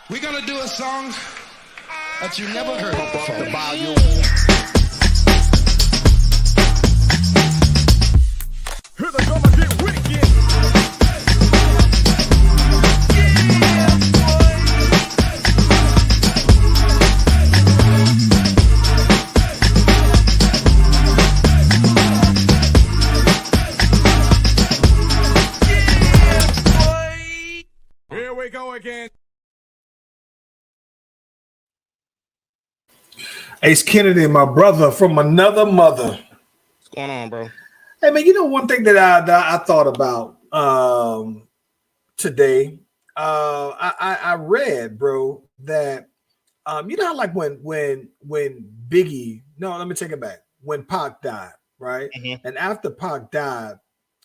We're gonna do a song that you never heard before. The volume. Here they come and get wicked. Here we go again. Ace Kennedy, my brother from another mother. What's going on, bro? Hey man, you know one thing that I thought about today. I read, bro, that you know how like when Biggie, no, let me take it back. When Pac died, right? Mm-hmm. And after Pac died,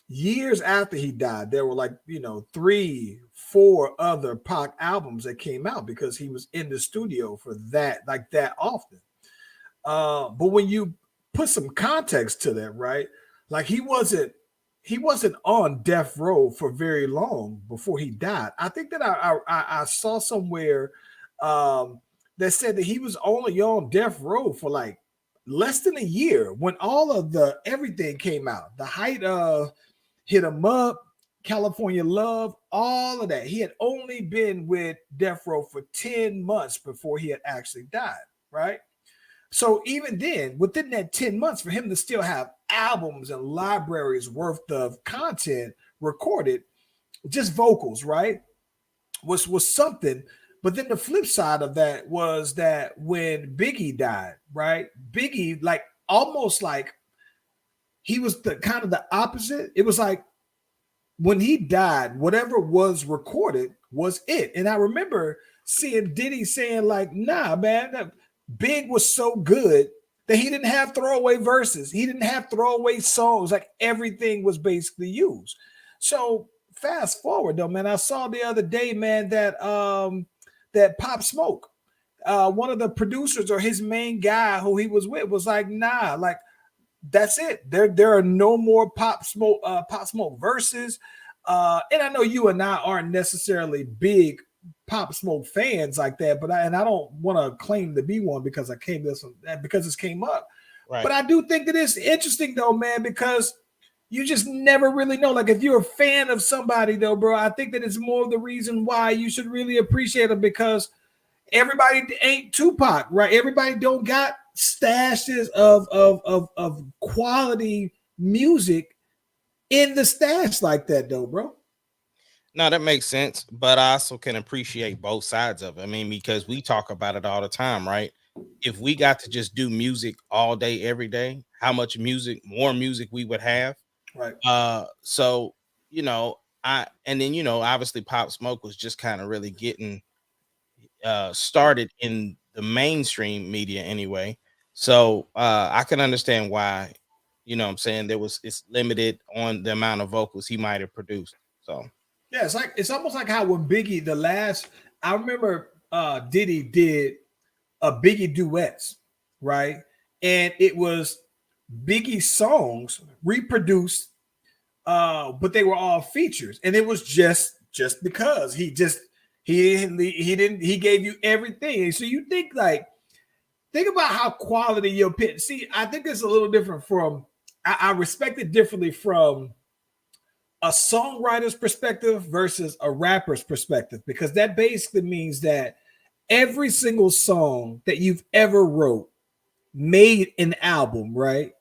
years after he died, there were like, 3-4 other Pac albums that came out because he was in the studio for that often. But when you put some context to that, right? Like he wasn't on death row for very long before he died. I think that I saw somewhere that said that he was only on death row for like less than a year when all of the everything came out. The height of Hit 'Em Up, California Love, all of that. He had only been with death row for 10 months before he had actually died, right? So even then, within that 10 months, for him to still have albums and libraries worth of content recorded, just vocals, right, was something. But then the flip side of that was that when Biggie died, right, Biggie, like almost like he was the kind of the opposite. It was like when he died, whatever was recorded was it. And I remember seeing Diddy saying like, nah, man, that Big was so good that he didn't have throwaway verses. He didn't have throwaway songs. Like everything was basically used. So fast forward though, man, I saw the other day, man, that that Pop Smoke, one of the producers or his main guy who he was with was like, nah, like that's it. There are no more Pop Smoke verses. And I know you and I aren't necessarily big Pop Smoke fans like that, but I don't want to claim to be one because this came up. Right. But I do think that it's interesting though, man, because you just never really know. Like if you're a fan of somebody though, bro, I think that it's more of the reason why you should really appreciate them because everybody ain't Tupac, right? Everybody don't got stashes of quality music in the stash like that though, bro. No, that makes sense, but I also can appreciate both sides of it. I mean, because we talk about it all the time, right? If we got to just do music all day, every day, how much more music we would have. Right. So, obviously Pop Smoke was just kind of really getting started in the mainstream media anyway. So I can understand why, I'm saying it's limited on the amount of vocals he might have produced. So yeah, it's almost like how when Biggie, I remember Diddy did a Biggie duets, right? And it was Biggie songs reproduced, but they were all features, and it was just because he gave you everything. So you think about how quality your pitch. See, I think it's a little different from. I respect it differently from a songwriter's perspective versus a rapper's perspective, because that basically means that every single song that you've ever wrote made an album, right?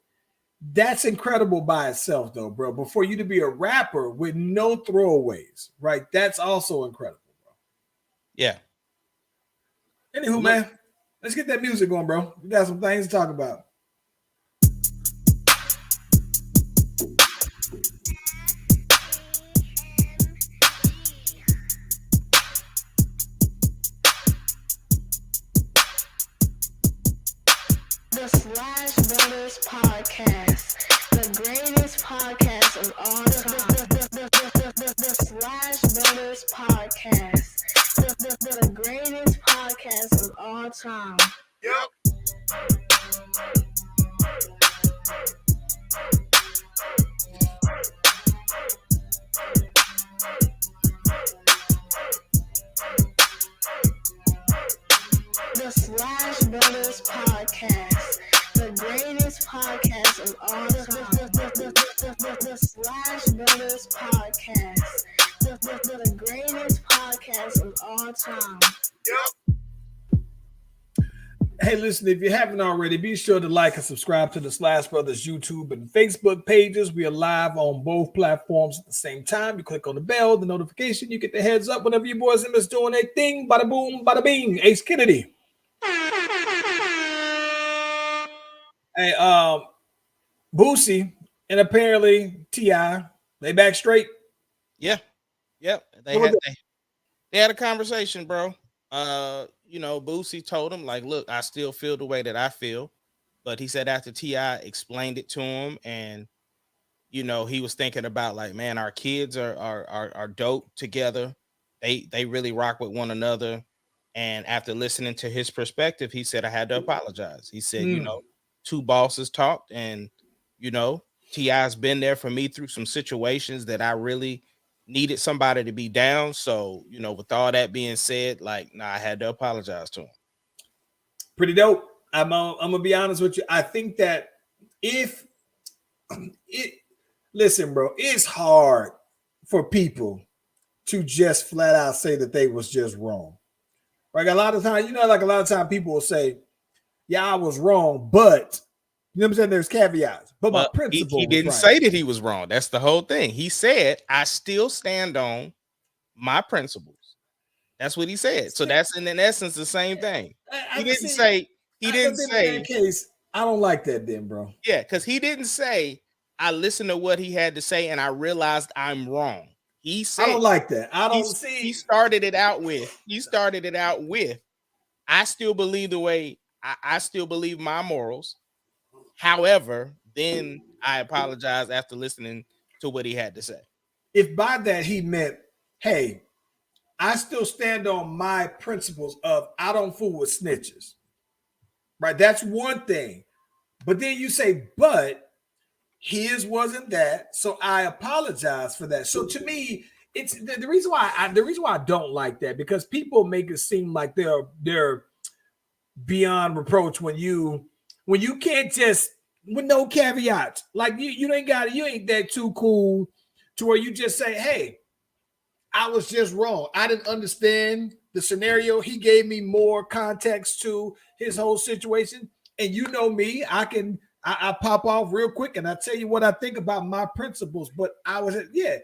That's incredible by itself, though, bro. But for you to be a rapper with no throwaways, right? That's also incredible, bro. Yeah. Anywho, man, let's get that music going, bro. We got some things to talk about. The Slash Brothers Podcast, the greatest podcast of all time. The Slash Brothers Podcast, the greatest podcast of all time. Yep. Podcast. The greatest podcast of all time. Hey, listen, if you haven't already, be sure to like and subscribe to the Slash Brothers YouTube and Facebook pages. We are live on both platforms at the same time. You click on the bell, the notification, you get the heads up whenever your boys and Miss doing their thing. Bada boom, bada bing. Ace Kennedy. Hey, Boosie and apparently T.I., they back straight. Yeah. Yep. They had a conversation, bro. Boosie told him, like, look, I still feel the way that I feel. But he said after T.I. explained it to him, and he was thinking about, like, man, our kids are dope together. They really rock with one another. And after listening to his perspective, he said, I had to apologize. He said, two bosses talked, and T.I.'s been there for me through some situations that I really needed somebody to be down. So, with all that being said, like, I had to apologize to him. Pretty dope. I'm gonna be honest with you. I think that listen, bro, it's hard for people to just flat out say that they was just wrong. Like a lot of times, people will say, yeah, I was wrong, but you know what I'm saying? There's caveats. But my principle. He didn't say that he was wrong. That's the whole thing. He said, I still stand on my principles. That's what he said. So that's in essence the same thing. He didn't say. In that case, I don't like that then, bro. Yeah, because he didn't say, I listened to what he had to say and I realized I'm wrong. He said, I don't like that. I don't see. He started it out with, I still believe the way, I still believe my morals. However, then I apologize after listening to what he had to say. If by that he meant, hey, I still stand on my principles of I don't fool with snitches. Right? That's one thing. But then you say, but his wasn't that, so I apologize for that. So to me, it's the reason why I don't like that, because people make it seem like they're beyond reproach when you can't just, with no caveats, like you ain't that too cool to where you just say, hey, I was just wrong. I didn't understand the scenario. He gave me more context to his whole situation. And you know me, I pop off real quick and I tell you what I think about my principles. But it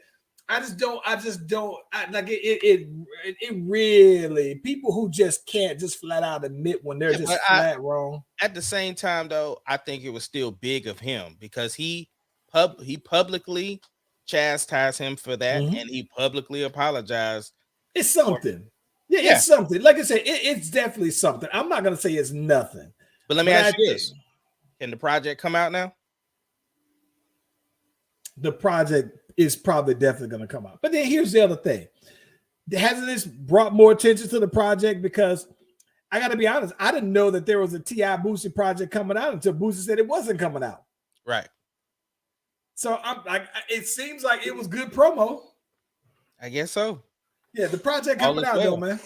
really, people who just can't just flat out admit when they're just flat wrong. At the same time, though, I think it was still big of him because he publicly chastised him for that, and he publicly apologized. It's something. It's something. Like I said, it's definitely something. I'm not gonna say it's nothing. But let me ask you this: can the project come out now? The project is probably definitely going to come out. But then here's the other thing. Hasn't this brought more attention to the project? Because I got to be honest, I didn't know that there was a T.I. Boosie project coming out until Boosie said it wasn't coming out. Right. So I'm like, it seems like it was good promo. I guess so. Yeah, the project coming out though, man.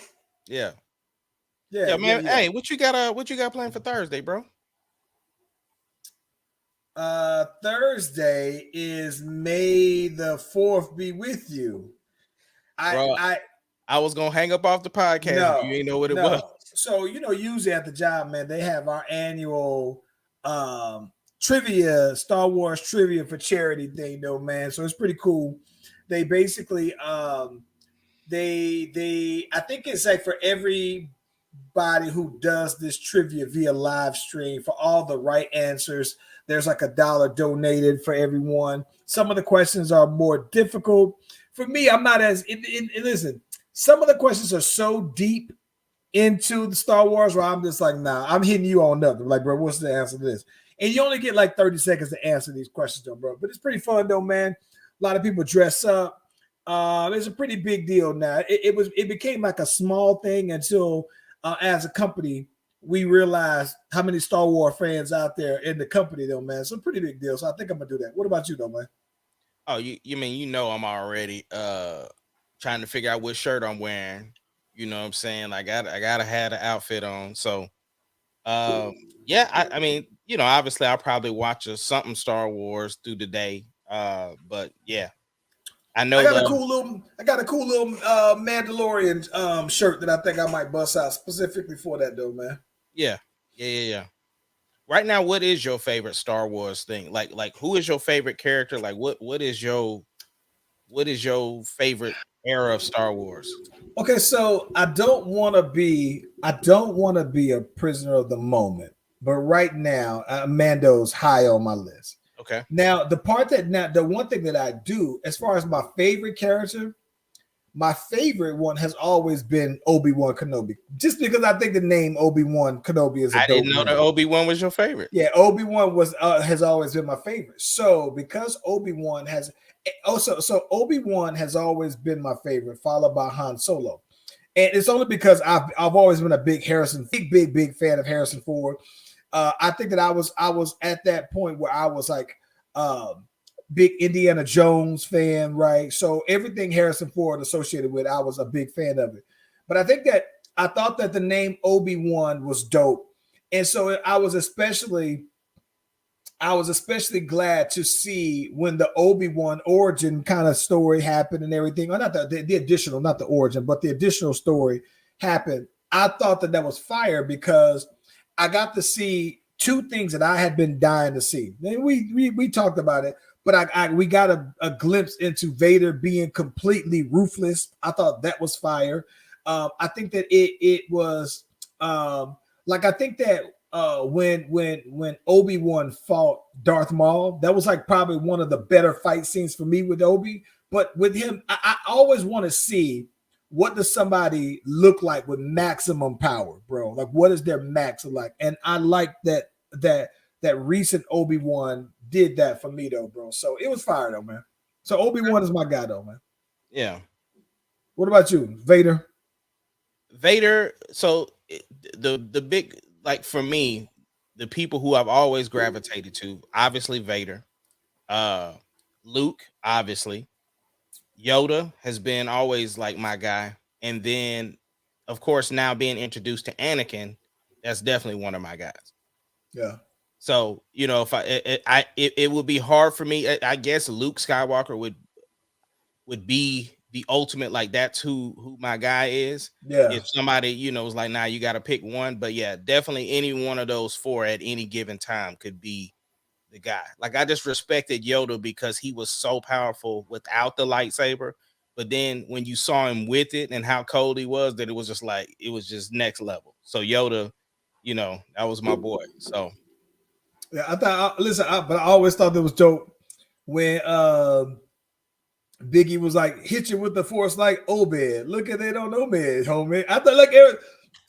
Yeah, man. Yeah. Hey, what you got planned for Thursday, bro? Thursday is May the 4th be with you. I was gonna hang up off the podcast if you ain't know what it was. So usually at the job, man, they have our annual trivia, Star Wars trivia for charity thing, though, man. So it's pretty cool. They basically they I think it's like for everybody who does this trivia via live stream, for all the right answers, there's like $1 donated for everyone. Some of the questions are more difficult. For me, I'm not as listen, some of the questions are so deep into the Star Wars where I'm just like, nah, I'm hitting you on nothing. Like, bro, what's the answer to this? And you only get like 30 seconds to answer these questions, though, bro. But it's pretty fun, though, man. A lot of people dress up. It's a pretty big deal now. It became like a small thing until as a company, we realized how many Star Wars fans out there in the company, though, man. It's a pretty big deal. So I think I'm gonna do that. What about you, though, man? Oh, you mean I'm already trying to figure out what shirt I'm wearing. You know what I'm saying? I gotta have the outfit on. So I mean, obviously I'll probably watch something Star Wars through the day. But yeah. I know I got the a cool little Mandalorian shirt that I think I might bust out specifically for that though, man. yeah. Right now, what is your favorite Star Wars thing? Like who is your favorite character? Like what is your favorite era of Star Wars? Okay, so I don't want to be a prisoner of the moment, but right now, Mando's high on my list. Okay. Now, the one thing that I do, as far as my favorite character, my favorite one has always been Obi-Wan Kenobi, just because I think the name Obi-Wan Kenobi is a I dope didn't know name. that Obi-Wan was your favorite. Yeah, Obi-Wan has always been my favorite. So because Obi-Wan has Obi-Wan has always been my favorite, followed by Han Solo. And it's only because I've always been a big fan of Harrison Ford. I think that I was at that point where I was like big Indiana Jones fan, right? So everything Harrison Ford associated with, I was a big fan of it. But I thought that the name Obi-Wan was dope. And so I was especially glad to see when the Obi-Wan origin kind of story happened and everything. Or not the additional, not the origin, but the additional story happened. I thought that was fire because I got to see two things that I had been dying to see. And we talked about it, but we got a glimpse into Vader being completely ruthless. I thought that was fire. I think that it was I think that when Obi-Wan fought Darth Maul, that was like probably one of the better fight scenes for me with Obi. But with him, I always want to see what does somebody look like with maximum power, bro? Like what is their max like? And I like that recent Obi-Wan did that for me though, bro. So it was fire though, man. So Obi-Wan is my guy though, man. Yeah. What about you, Vader? So the big, like for me, the people who I've always gravitated to, obviously Vader, Luke, obviously, Yoda has been always like my guy, and then of course now being introduced to Anakin, that's definitely one of my guys. Yeah. So if it would be hard for me. I guess Luke Skywalker would be the ultimate, like that's who my guy is. Yeah. If somebody was like, nah, you got to pick one. But yeah, definitely any one of those four at any given time could be the guy. Like I just respected Yoda because he was so powerful without the lightsaber. But then when you saw him with it and how cold he was, that it was just next level. So Yoda, that was my boy. So yeah, I thought. But I always thought that was dope when Biggie was like, hit you with the force like Obed. Look at it on Obed, homie. I thought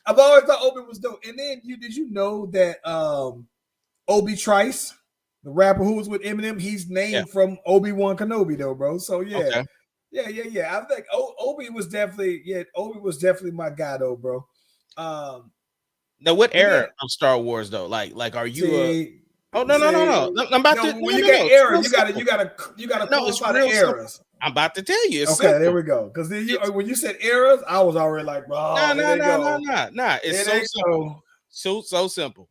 I've always thought Obed was dope. And then did you know that Obi Trice, the rapper who was with Eminem, he's named from Obi-Wan Kenobi though, bro. So yeah. Okay. Yeah. I think Obi was definitely my guy though, bro. Now what era of Star Wars though? Like are you Oh no! I'm about to. When you get era, you gotta qualify the eras. I'm about to tell you. Okay, simple. There we go. Because when you said eras, I was already like, no. It's so simple. So simple.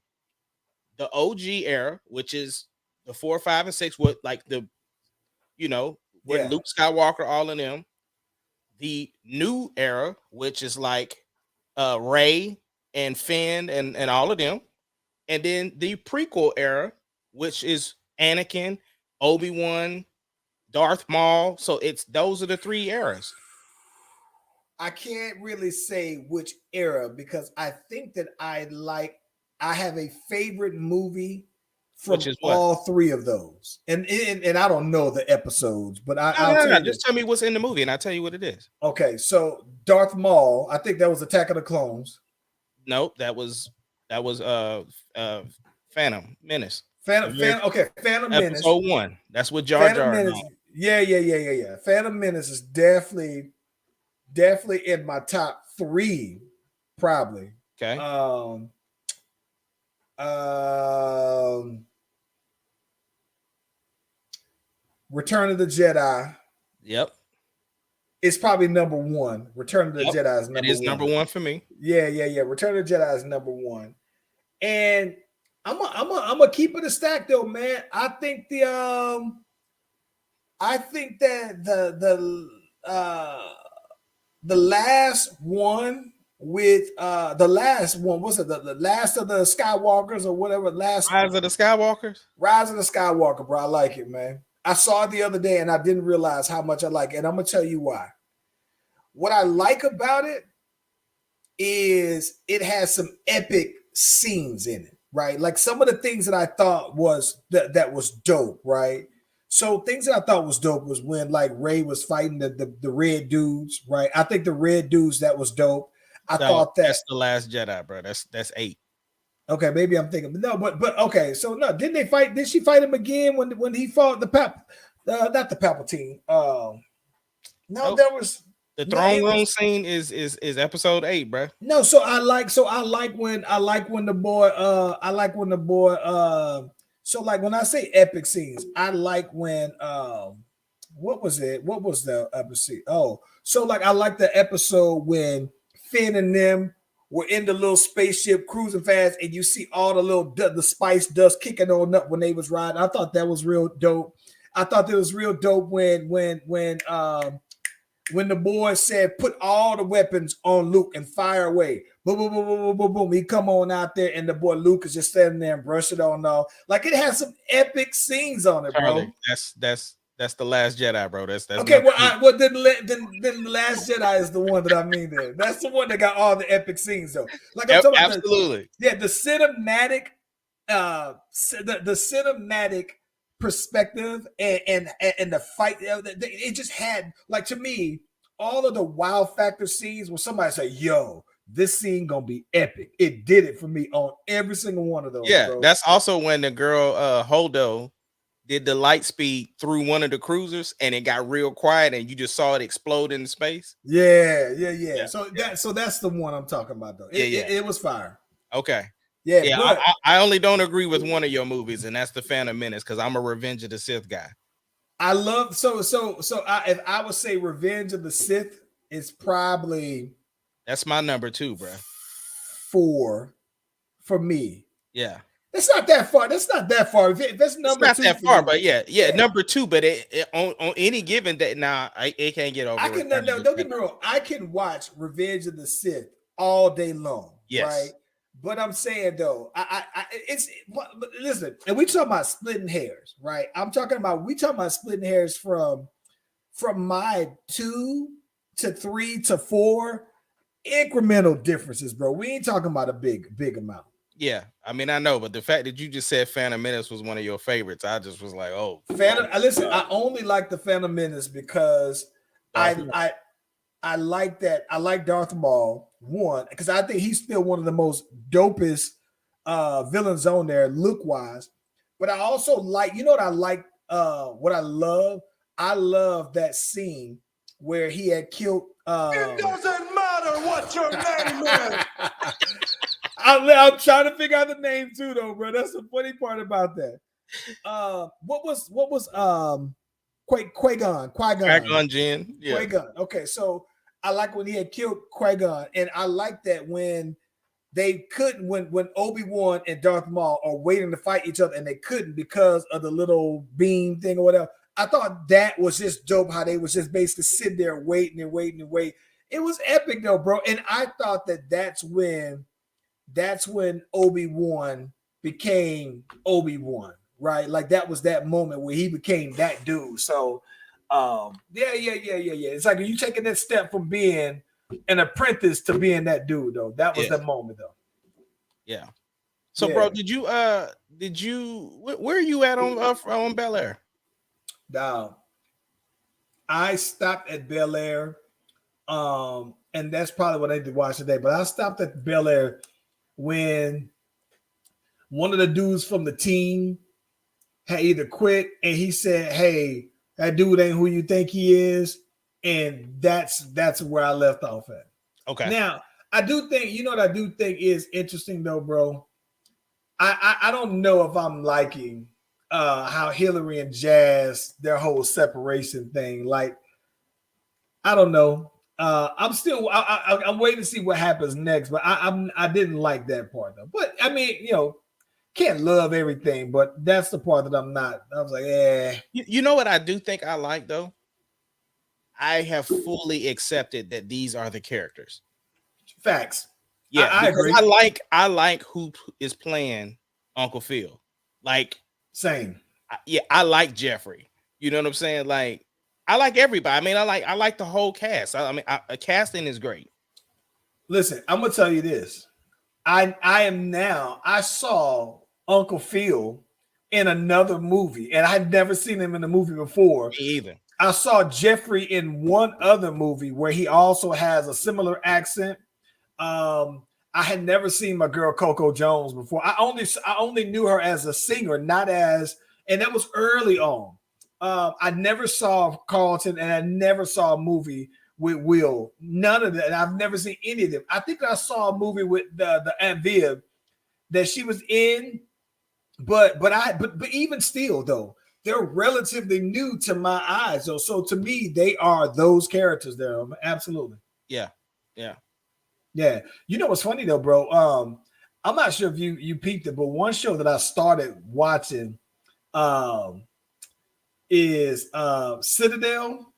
The OG era, which is the 4, 5, and 6, with like the, with Luke Skywalker, all of them. The new era, which is like Rey and Finn and all of them. And then the prequel era, which is Anakin, Obi-Wan, Darth Maul. So those are the three eras. I can't really say which era because I think that I have a favorite movie from all three of those. And I don't know the episodes, but I'll just tell me what's in the movie and I'll tell you what it is. Okay, so Darth Maul, I think that was Attack of the Clones. Nope, that was Phantom Menace. Phantom Menace. Episode 1. That's what Jar Jar. Yeah. Phantom Menace is definitely in my top 3, probably. Okay. Return of the Jedi. Yep. It's probably number 1. Return of the Jedi is number 1. It is number 1 for me. Yeah. Return of the Jedi is number 1. And I'm gonna keep it a stack though, man. I think I think that the last one with the last one was it the last of the Skywalkers or whatever last Rise of the Skywalkers. Rise of the Skywalker, bro. I like it, man. I saw it the other day and I didn't realize how much I like it. And I'm gonna tell you why. What I like about it is it has some epic scenes in it, right? Like some of the things that I thought was that was dope, right? So things that I thought was dope was when like Ray was fighting the red dudes, right? I think the red dudes that was dope. I thought that that's the Last Jedi, bro. That's 8. okay, maybe I'm thinking no, but okay. So no, didn't they fight? Did she fight him again when he fought the not the Palpatine? No, Nope. there was The no, throne it room was- scene is episode 8, bro. No, so I like when the boy so like when I say epic scenes, I like when what was it? What was the episode? Oh, so like I like the episode when Finn and them were in the little spaceship cruising fast, and you see all the little the spice dust kicking on up when they was riding. I thought that was real dope. I thought that was real dope when the boy said, "Put all the weapons on Luke and fire away." Boom, boom, boom, boom, boom, boom, boom. He come on out there, and the boy Luke is just standing there and brush it on off. Like it has some epic scenes on it, bro. Charlie, that's the Last Jedi, bro. That's Okay, number well, 8. then the Last Jedi is the one that I mean. Then that's the one that got all the epic scenes, though. Like I'm talking about, Absolutely. the cinematic, the cinematic perspective and the fight. It just had like to me all of the wow factor scenes where somebody say, "Yo, this scene gonna be epic." It did it for me on every single one of those. Yeah, bro. that's also when the girl Holdo did the light speed through one of the cruisers and it got real quiet and you just saw it explode into space. Yeah. So that's the one I'm talking about, though. It was fire. Okay. Yeah, but I only don't agree with one of your movies, and that's the Phantom Menace, because I'm a Revenge of the Sith guy. I love if I would say Revenge of the Sith is probably That's my number 2, bro. 4 for me. Yeah. That's not that far. That's not that far. If that's number It's not 2 that for far, me, but yeah, number 2. But on any given day, it can't get over. I can Return of the don't get Jedi. me wrong. I can watch Revenge of the Sith all day long. Yes. Right. But I'm saying though, listen, and we talking about splitting hairs, right? We talking about splitting hairs from my 2 to 3 to 4 incremental differences, bro. We ain't talking about a big amount. Yeah, I mean, I know, but the fact that you just said Phantom Menace was one of your favorites, I just was like, oh, Listen, I only like the Phantom Menace because I like that. I like Darth Maul, one, because I think he's still one of the most dopest villains on there, look wise. But I also like, what I like, what I love. I love that scene where he had killed. It doesn't matter what your name is. I'm trying to figure out the name too, though, bro. That's the funny part about that. What was Qui-Gon? Qui-Gon Jinn. Yeah. Qui-Gon. Okay, so I like when he had killed Qui-Gon, and I like that when they couldn't, when Obi-Wan and Darth Maul are waiting to fight each other, and they couldn't because of the little beam thing or whatever. I thought that was just dope. How they was just basically sitting there waiting. It was epic though, bro. And I thought that's when Obi-Wan became Obi-Wan, right? Like that was that moment where he became that dude. So yeah. It's like you taking that step from being an apprentice to being that dude, though. That was the moment, though. Yeah. So, Yeah. bro, where are you at on Bel Air? Now, I stopped at Bel Air, and that's probably what I need to watch today. But I stopped at Bel Air when one of the dudes from the team had either quit, and he said, "Hey, that dude ain't who you think he is," and that's where I left off at. Okay. Now, I do think, what I do think is interesting though, bro. I don't know if I'm liking how Hillary and Jazz, their whole separation thing. Like, I don't know. I'm waiting to see what happens next, but I didn't like that part though. But I mean, can't love everything, but that's the part that I'm not. I was like, yeah. You know what I do think I like though? I have fully accepted that these are the characters. Facts. Yeah, I because agree. I like who is playing Uncle Phil. Like, Same. I like Jeffrey. You know what I'm saying? Like, I like everybody. I mean, I like the whole cast. I mean, casting is great. Listen, I'm gonna tell you this. I saw Uncle Phil in another movie, and I had never seen him in a movie before. Me either. I saw Jeffrey in one other movie where he also has a similar accent. I had never seen my girl Coco Jones before. I only knew her as a singer, not as, and that was early on. I never saw Carlton, and I never saw a movie with Will. None of that. And I've never seen any of them. I think I saw a movie with the Aunt Viv that she was in, but even still though, they're relatively new to my eyes. So to me, they are those characters there. Absolutely. Yeah. Yeah. You know what's funny though, bro? I'm not sure if you peeped it, but one show that I started watching is Citadel.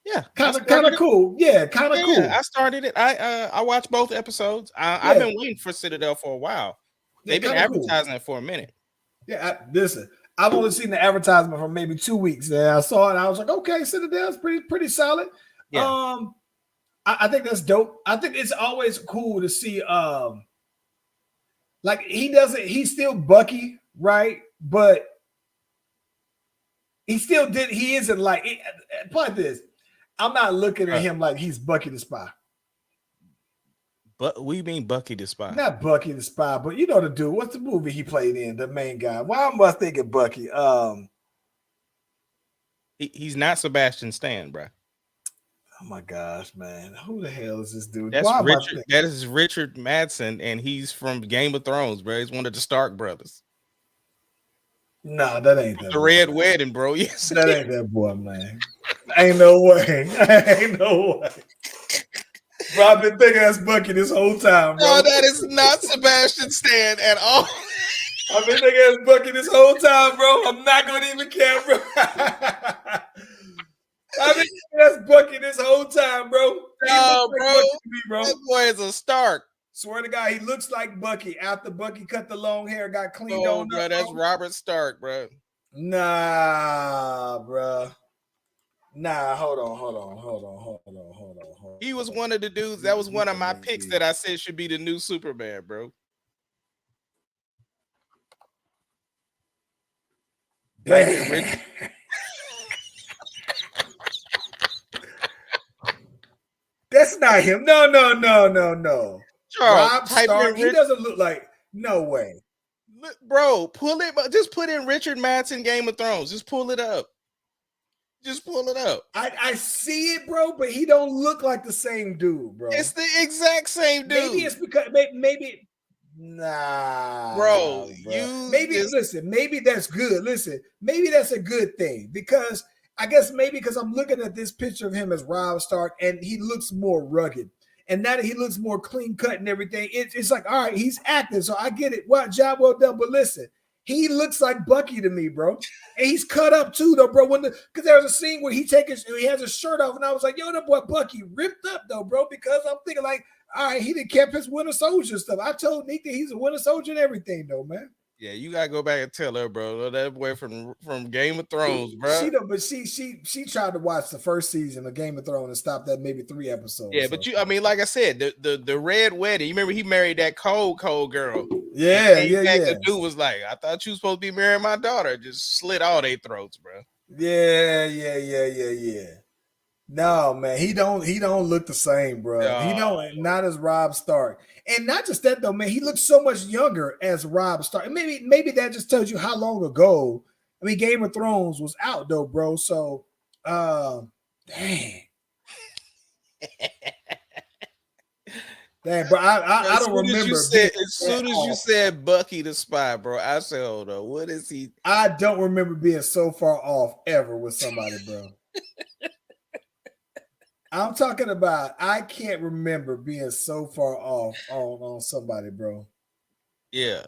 Yeah. Kind of cool. Yeah, kind of cool. I started it. I watched both episodes. I've been waiting for Citadel for a while. They've been advertising it for a minute. Yeah, listen, I've only seen the advertisement for maybe 2 weeks. And I saw it and I was like, okay, Citadel's pretty solid. Yeah. I think that's dope. I think it's always cool to see like he's still Bucky, right? But he isn't like but this. I'm not looking at him like he's Bucky the Spy. But we mean Bucky the Spy. Not Bucky the Spy, but you know the dude. What's the movie he played in? The main guy. Why am I thinking Bucky? He's not Sebastian Stan, bro. Oh my gosh, man! Who the hell is this dude? That's Richard. That is Richard Madsen, and he's from Game of Thrones, bro. He's one of the Stark brothers. Nah, that ain't that. The Red Wedding, bro. Yes, that ain't that boy, man. Ain't no way. Ain't no way. Bro, I've been thinking that's Bucky this whole time, bro. No, that is not Sebastian Stan at all. I've been thinking that's Bucky this whole time, bro. I'm not gonna even care, bro. I've been thinking that's Bucky this whole time, bro. No, bro. Bro. That boy is a Stark. Swear to God, he looks like Bucky after Bucky cut the long hair, got cleaned on. Bro, that's Robert Stark, bro. Nah, bro. Nah, hold on. He was one of the dudes. That was one of my picks that I said should be the new Superman, bro. That's not him. No. Charles, Rob Stark. He doesn't look like. No way. Look, bro, pull it. Just put in Richard Madsen Game of Thrones. Just pull it up. I see it, bro, but he don't look like the same dude, bro. It's the exact same dude. Maybe it's because maybe. Nah, bro. Listen. Maybe that's good. Listen, maybe that's a good thing because I guess maybe because I'm looking at this picture of him as Rob Stark and he looks more rugged. And now that he looks more clean cut and everything, it's like, all right, he's acting. So I get it. Well, job well done. But listen, he looks like Bucky to me, bro. And he's cut up too, though, bro. Because there was a scene where he has his shirt off, and I was like, yo, that boy Bucky ripped up, though, bro. Because I'm thinking like, all right, he done kept his Winter Soldier stuff. I told Nick that he's a Winter Soldier and everything, though, man. Yeah, you gotta go back and tell her, bro. That boy from Game of Thrones, bro. She tried to watch the first season of Game of Thrones and stopped at maybe 3 episodes. Yeah, but I mean, like I said, the Red Wedding. You remember he married that cold girl. Yeah. The dude was like, I thought you were supposed to be marrying my daughter. Just slit all their throats, bro. Yeah. No, man, he don't look the same, bro. Not as Rob Stark. And not just that though, man, he looks so much younger as Rob Stark. And maybe that just tells you how long ago. I mean, Game of Thrones was out though, bro. So dang. Damn, bro. I don't remember. As soon as you said Bucky the Spy, bro, I said, hold on, what is he? I don't remember being so far off ever with somebody, bro. I'm talking about I can't remember being so far off on somebody, bro. Yeah.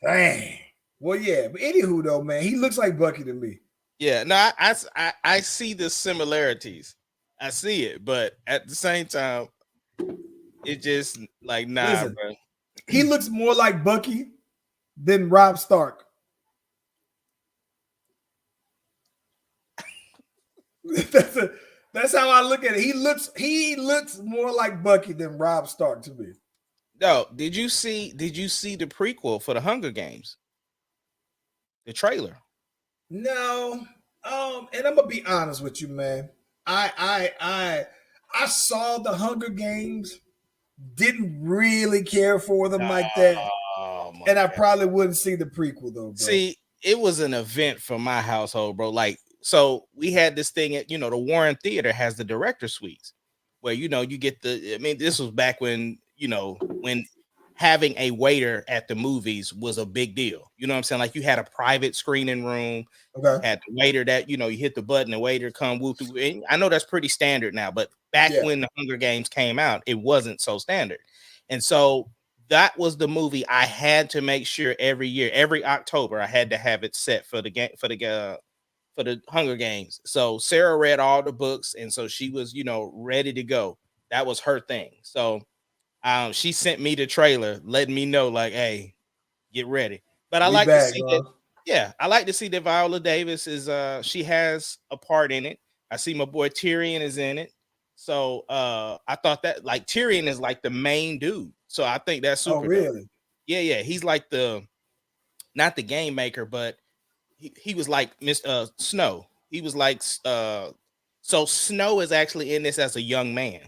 Dang. Well, yeah, but anywho, though, man, he looks like Bucky to me. Yeah, no, I see the similarities. I see it, but at the same time, it just like nah, Listen, bro. he looks more like Bucky than Rob Stark. That's how I look at it. He looks more like Bucky than Rob Stark to me. No, did you see the prequel for the Hunger Games? The trailer. No, and I'm gonna be honest with you, man. I saw the Hunger Games, didn't really care for them like that, Oh my and I God. probably wouldn't see the prequel though, bro. See, it was an event for my household, bro. Like, so we had this thing at the Warren Theater has the director suites where you get the. I mean, this was back when when having a waiter at the movies was a big deal. You know what I'm saying? Like you had a private screening room, Okay, had the waiter that you hit the button, the waiter come whoop. And I know that's pretty standard now, but back Yeah. when the Hunger Games came out, it wasn't so standard. And so that was the movie I had to make sure every year, every October, I had to have it set for the game for the Hunger Games. So Sarah read all the books, and so she was ready to go. That was her thing. So she sent me the trailer, letting me know like, hey, get ready. But I We like to back, see bro. that. Yeah, I like to see that Viola Davis is she has a part in it. I see my boy Tyrion is in it. So I thought that like Tyrion is like the main dude. So I think that's super Oh, dope. really? Yeah. He's like not the game maker, but he was like Miss Snow. He was like so Snow is actually in this as a young man.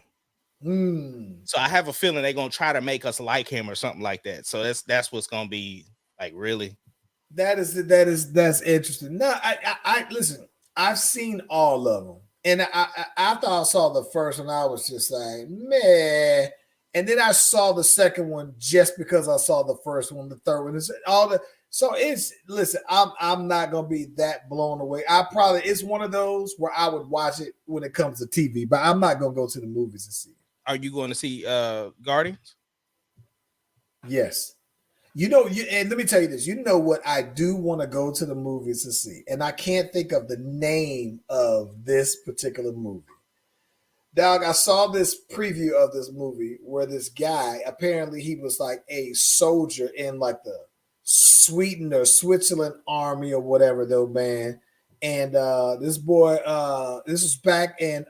So I have a feeling they're gonna try to make us like him or something like that. So that's what's gonna be like really. That's interesting. No, I listen. I've seen all of them, and after I saw the first one, I was just like, meh. And then I saw the second one just because I saw the first one, the third one, all the. So it's listen. I'm not gonna be that blown away. It's one of those where I would watch it when it comes to TV, but I'm not gonna go to the movies and see it. Are you going to see Guardians? Yes. And let me tell you this. You know what I do want to go to the movies to see, and I can't think of the name of this particular movie. Dog, I saw this preview of this movie where this guy apparently he was like a soldier in like the Sweden or Switzerland army or whatever, though, man. And this boy, this was back in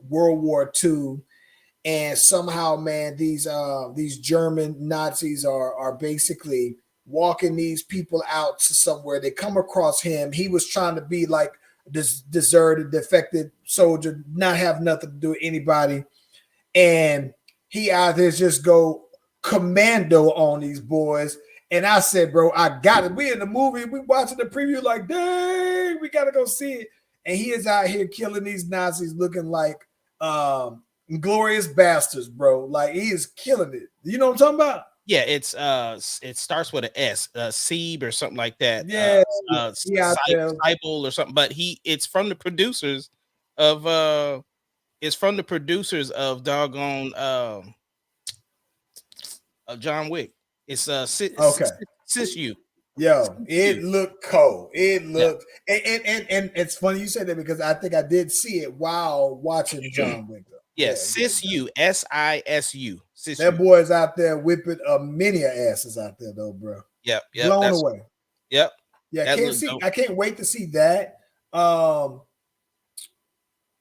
World War II. And somehow, man, these German Nazis are basically walking these people out to somewhere. They come across him. He was trying to be like this deserted, defected soldier, not have nothing to do with anybody, and he out there just go commando on these boys. And I said, bro, I got it. We in the movie, we watching the preview, like, dang, we gotta go see it. And he is out here killing these Nazis, looking like glorious bastards, bro. Like he is killing it. You know what I'm talking about? Yeah, it's it starts with an S, Seeb or something like that. Yeah, Seibel or something. But it's from the producers of doggone of John Wick. It's okay. Sisu. Yo, it looked cold. It looked and it's funny you said that because I think I did see it while watching John Wick. Yeah, Sisu, SISU. That boy's out there whipping many asses out there though, bro. Yep. Blown away. Yep. Yeah, I can't wait to see that. I'm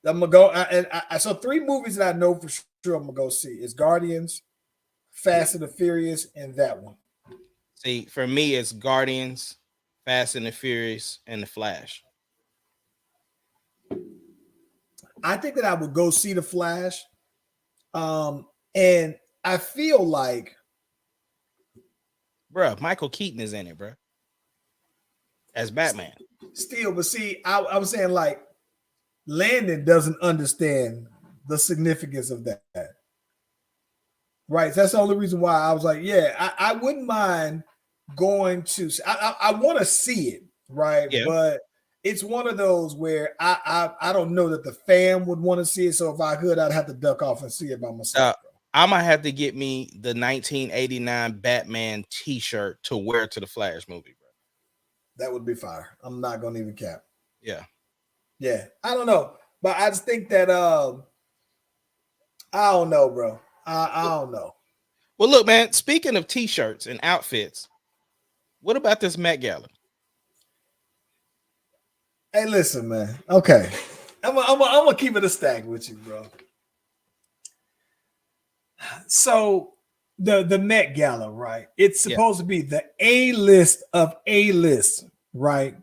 gonna go. I saw 3 movies that I know for sure I'm gonna go see. It's Guardians, Fast and the Furious, and that one. See, for me, it's Guardians, Fast and the Furious, and the Flash. I think that I would go see the Flash. And I feel like, bro, Michael Keaton is in it, bro, as Batman. Still, but see, I was saying like Landon doesn't understand the significance of that. Right. So that's the only reason why I was like, yeah, I wouldn't mind going to. I want to see it, right? Yeah. But it's one of those where I don't know that the fam would want to see it. So if I could, I'd have to duck off and see it by myself. I might have to get me the 1989 Batman T-shirt to wear to the Flash movie, bro. That would be fire. I'm not gonna even cap. Yeah. Yeah, I don't know, but I just think that I don't know, bro. I don't know. Well, look, man. Speaking of t-shirts and outfits, what about this Met Gala? Hey, listen, man. Okay, I'm gonna keep it a stack with you, bro. So the Met Gala, right? It's supposed to be the A list of A list, right?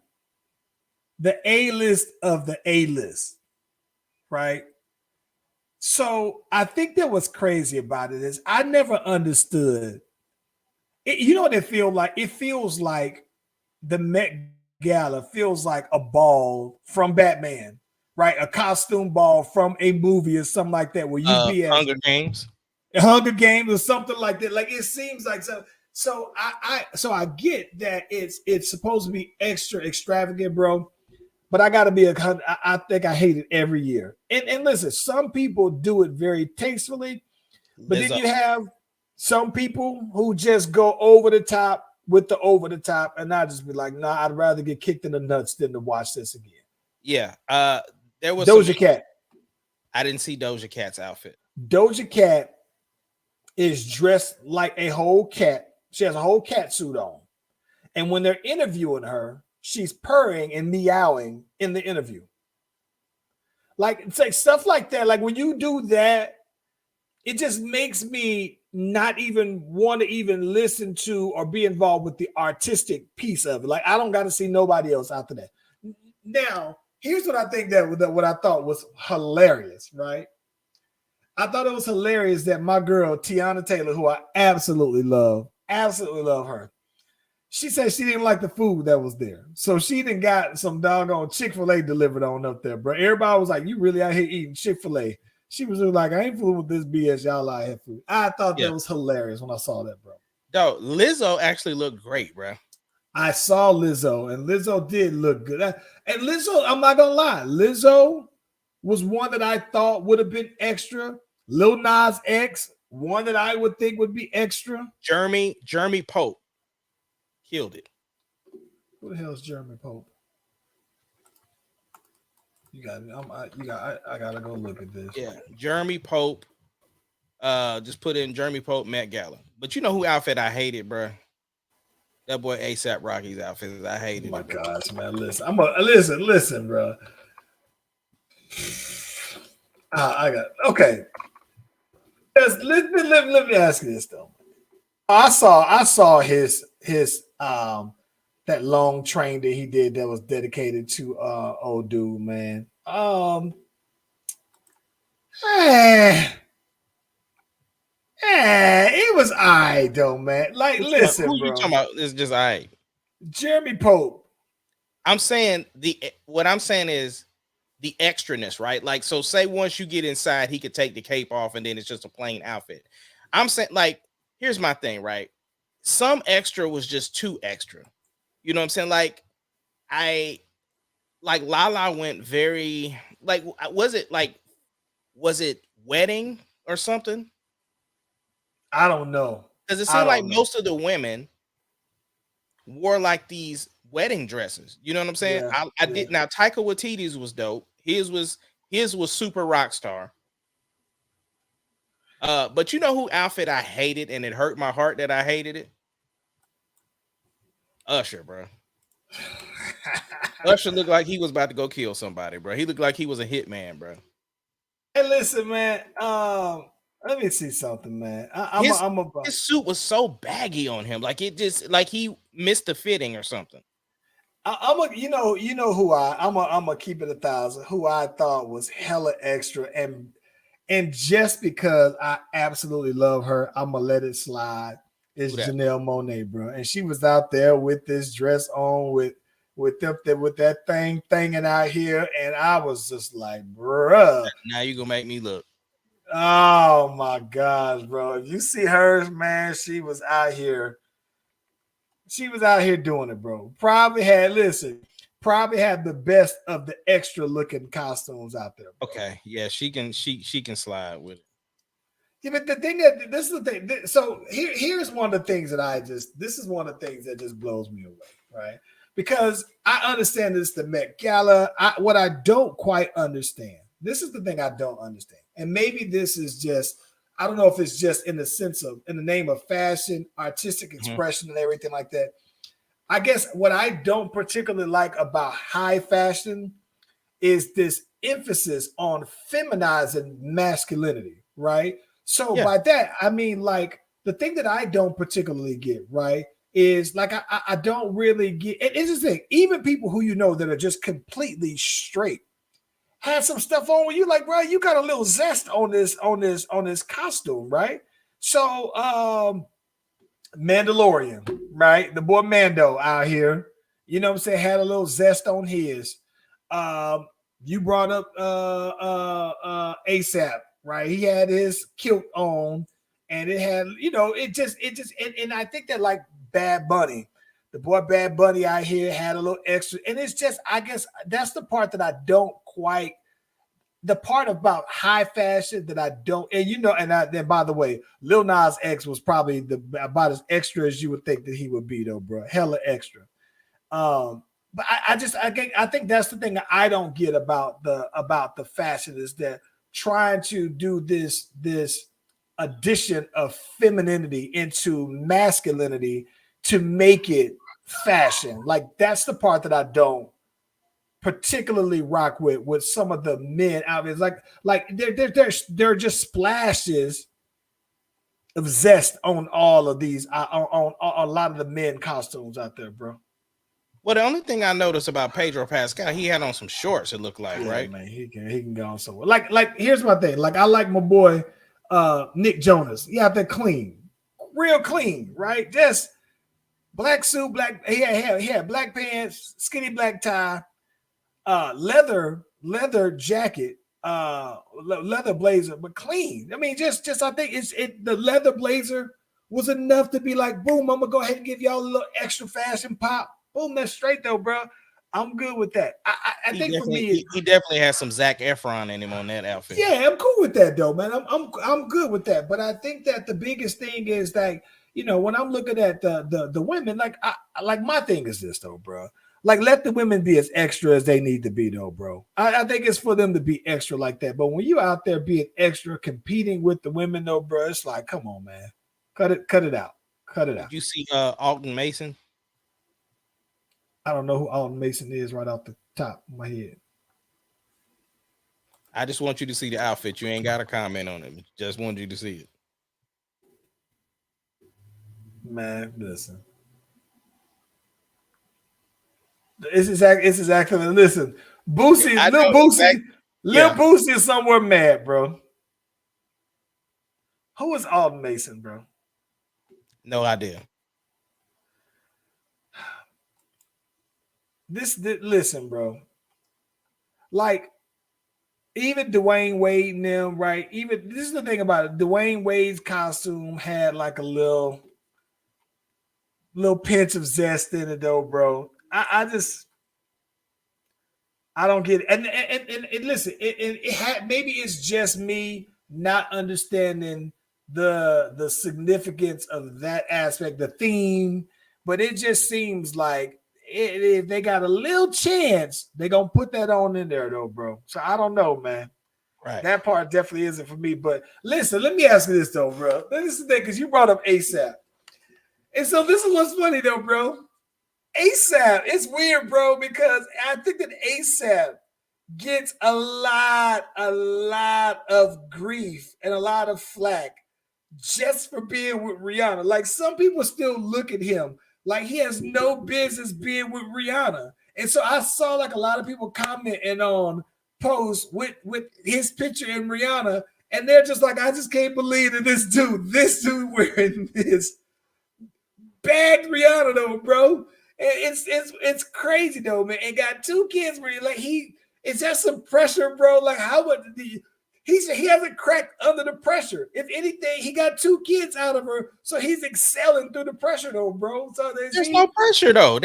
The A list of the A list, right? So I think that what's crazy about it is I never understood. You know what it feels like? It feels like the Met Gala feels like a ball from Batman, right? A costume ball from a movie or something like that, where you be as Hunger Games. Hunger Games or something like that. Like it seems like so. So I get that it's supposed to be extra extravagant, bro. But I gotta be I think I hate it every year. And listen, some people do it very tastefully, but then you have some people who just go over the top with the over the top, and I just be like, nah, I'd rather get kicked in the nuts than to watch this again. Yeah. There was Doja Cat. I didn't see Doja Cat's outfit. Doja Cat is dressed like a whole cat. She has a whole cat suit on. And when they're interviewing her, she's purring and meowing in the interview. Like, it's like stuff like that. Like when you do that, it just makes me not even want to even listen to or be involved with the artistic piece of it. Like I don't got to see nobody else after that. Now, here's what I think that what I thought was hilarious, right? I thought it was hilarious that my girl, Tiana Taylor, who I absolutely love her. She said she didn't like the food that was there. So she didn't got some doggone Chick-fil-A delivered on up there, bro. Everybody was like, you really out here eating Chick-fil-A. She was like, I ain't fooling with this BS. Y'all out here food. I thought that was hilarious when I saw that, bro. No, Lizzo actually looked great, bro. I saw Lizzo, and Lizzo did look good. And Lizzo, I'm not going to lie. Lizzo was one that I thought would have been extra. Lil Nas X, one that I would think would be extra. Jeremy Pope killed it. Who the hell is Jeremy Pope? You got I gotta go look at this. Yeah, Jeremy Pope. Just put in Jeremy Pope Met Gala. But you know who outfit I hated, bro? That boy ASAP Rocky's outfit. I hated. Oh my it, gosh, man! Listen, bro. I got okay. Let me ask you this though. I saw his that long train that he did that was dedicated to old dude, man. It was alright though, man. Like, listen, who bro. you talking about? It's just alright. Jeremy Pope. I'm saying what I'm saying is the extraness, right? Like, so say once you get inside, he could take the cape off and then it's just a plain outfit. I'm saying, like, here's my thing, right? Some extra was just too extra. You know what I'm saying? Like, Lala went very, like, was it wedding or something? I don't know. Because it seemed like most of the women wore like these wedding dresses. You know what I'm saying? Yeah, I did. Now Taika Waititi's was dope. His was super rock star. But you know who outfit I hated and it hurt my heart that I hated it? Usher, bro. Usher looked like he was about to go kill somebody, bro. He looked like he was a hitman, bro. Hey, listen, man. Let me see something, man. His suit was so baggy on him, like it just like he missed the fitting or something. You know who I'm gonna keep it 1,000. Who I thought was hella extra, and just because I absolutely love her, I'm gonna let it slide. Is Janelle Monáe, bro, and she was out there with this dress on with that thing thinging out here, and I was just like, bruh. Now you gonna make me look. Oh my gosh, bro! If you see hers, man, she was out here. She was out here doing it, bro. Probably had the best of the extra looking costumes out there. Bro. Okay, yeah, she can slide with it. Yeah, but this is the thing. So here's one of the things that this is one of the things that just blows me away, right? because I understand this the Met Gala. What I don't quite understand. This is the thing I don't understand, and maybe this is just. I don't know if it's just in the name of fashion, artistic expression, and everything like that. I guess what I don't particularly like about high fashion is this emphasis on feminizing masculinity, right? So by that, I mean, like, the thing that I don't particularly get, right, is like I don't really get. It's the thing. Even people who you know that are just completely straight had some stuff on where you like, bro, you got a little zest on this costume, right? So Mandalorian, right? The boy Mando out here, you know what I'm saying, had a little zest on his. You brought up ASAP, right? He had his kilt on, and it had, you know, it just and I think that, like, Bad Bunny, the boy Bad Bunny out here had a little extra, and it's just, I guess that's the part that I don't quite, the part about high fashion that I don't, and you know, and then by the way, Lil Nas X was probably about as extra as you would think that he would be, though, bro. Hella extra. But I think that's the thing that I don't get about the fashion, is that trying to do this addition of femininity into masculinity to make it fashion. Like, that's the part that I don't particularly rock with some of the men out there. Like there are just splashes of zest on all of these on a lot of the men costumes out there, bro. Well, the only thing I noticed about Pedro Pascal, he had on some shorts, it looked like, right? Man, he can go on somewhere. Like here's my thing. Like, I like my boy Nick Jonas. He out there clean, real clean, right? Just black suit, black. He had black pants, skinny black tie, leather jacket, leather blazer, but clean. I mean, just I think the leather blazer was enough to be like, boom, I'm gonna go ahead and give y'all a little extra fashion pop. Boom, that's straight though, bro. I'm good with that. I think for me, he definitely has some Zac Efron in him on that outfit. Yeah, I'm cool with that though, man. I'm good with that. But I think that the biggest thing is that, you know, when I'm looking at the women, like my thing is this though, bro. Like, let the women be as extra as they need to be though, bro. I think it's for them to be extra like that. But when you out there being extra, competing with the women though, bro, it's like, come on, man, cut it out. Did you see Alton Mason? I don't know who Alton Mason is right off the top of my head. I just want you to see the outfit. You ain't got to comment on it. Just wanted you to see it. Man, listen. It's exactly. Listen, Boosie, Lil Boosie is somewhere mad, bro. Who is Alton Mason, bro? No idea. Listen, bro. Like, even Dwayne Wade and them, right? Even this is the thing about it. Dwayne Wade's costume had like a little pinch of zest in it, though, bro. I don't get it. And listen, it had, maybe it's just me not understanding the significance of that aspect, the theme, but it just seems like if they got a little chance, they're gonna put that on in there, though, bro. So I don't know, man. Right. That part definitely isn't for me. But listen, let me ask you this though, bro. This is the thing, because you brought up ASAP. And so this is what's funny though, bro. ASAP, it's weird, bro, because I think that ASAP gets a lot of grief and a lot of flack just for being with Rihanna. Like, some people still look at him like he has no business being with Rihanna. And so I saw like a lot of people commenting on posts with his picture and Rihanna, and they're just like, I just can't believe that this dude wearing this bagged Rihanna though, bro. It's crazy though, man. And got 2 kids where like is that some pressure, bro? Like, how would he hasn't cracked under the pressure. If anything, he got 2 kids out of her, so he's excelling through the pressure though, bro. So there's no pressure though.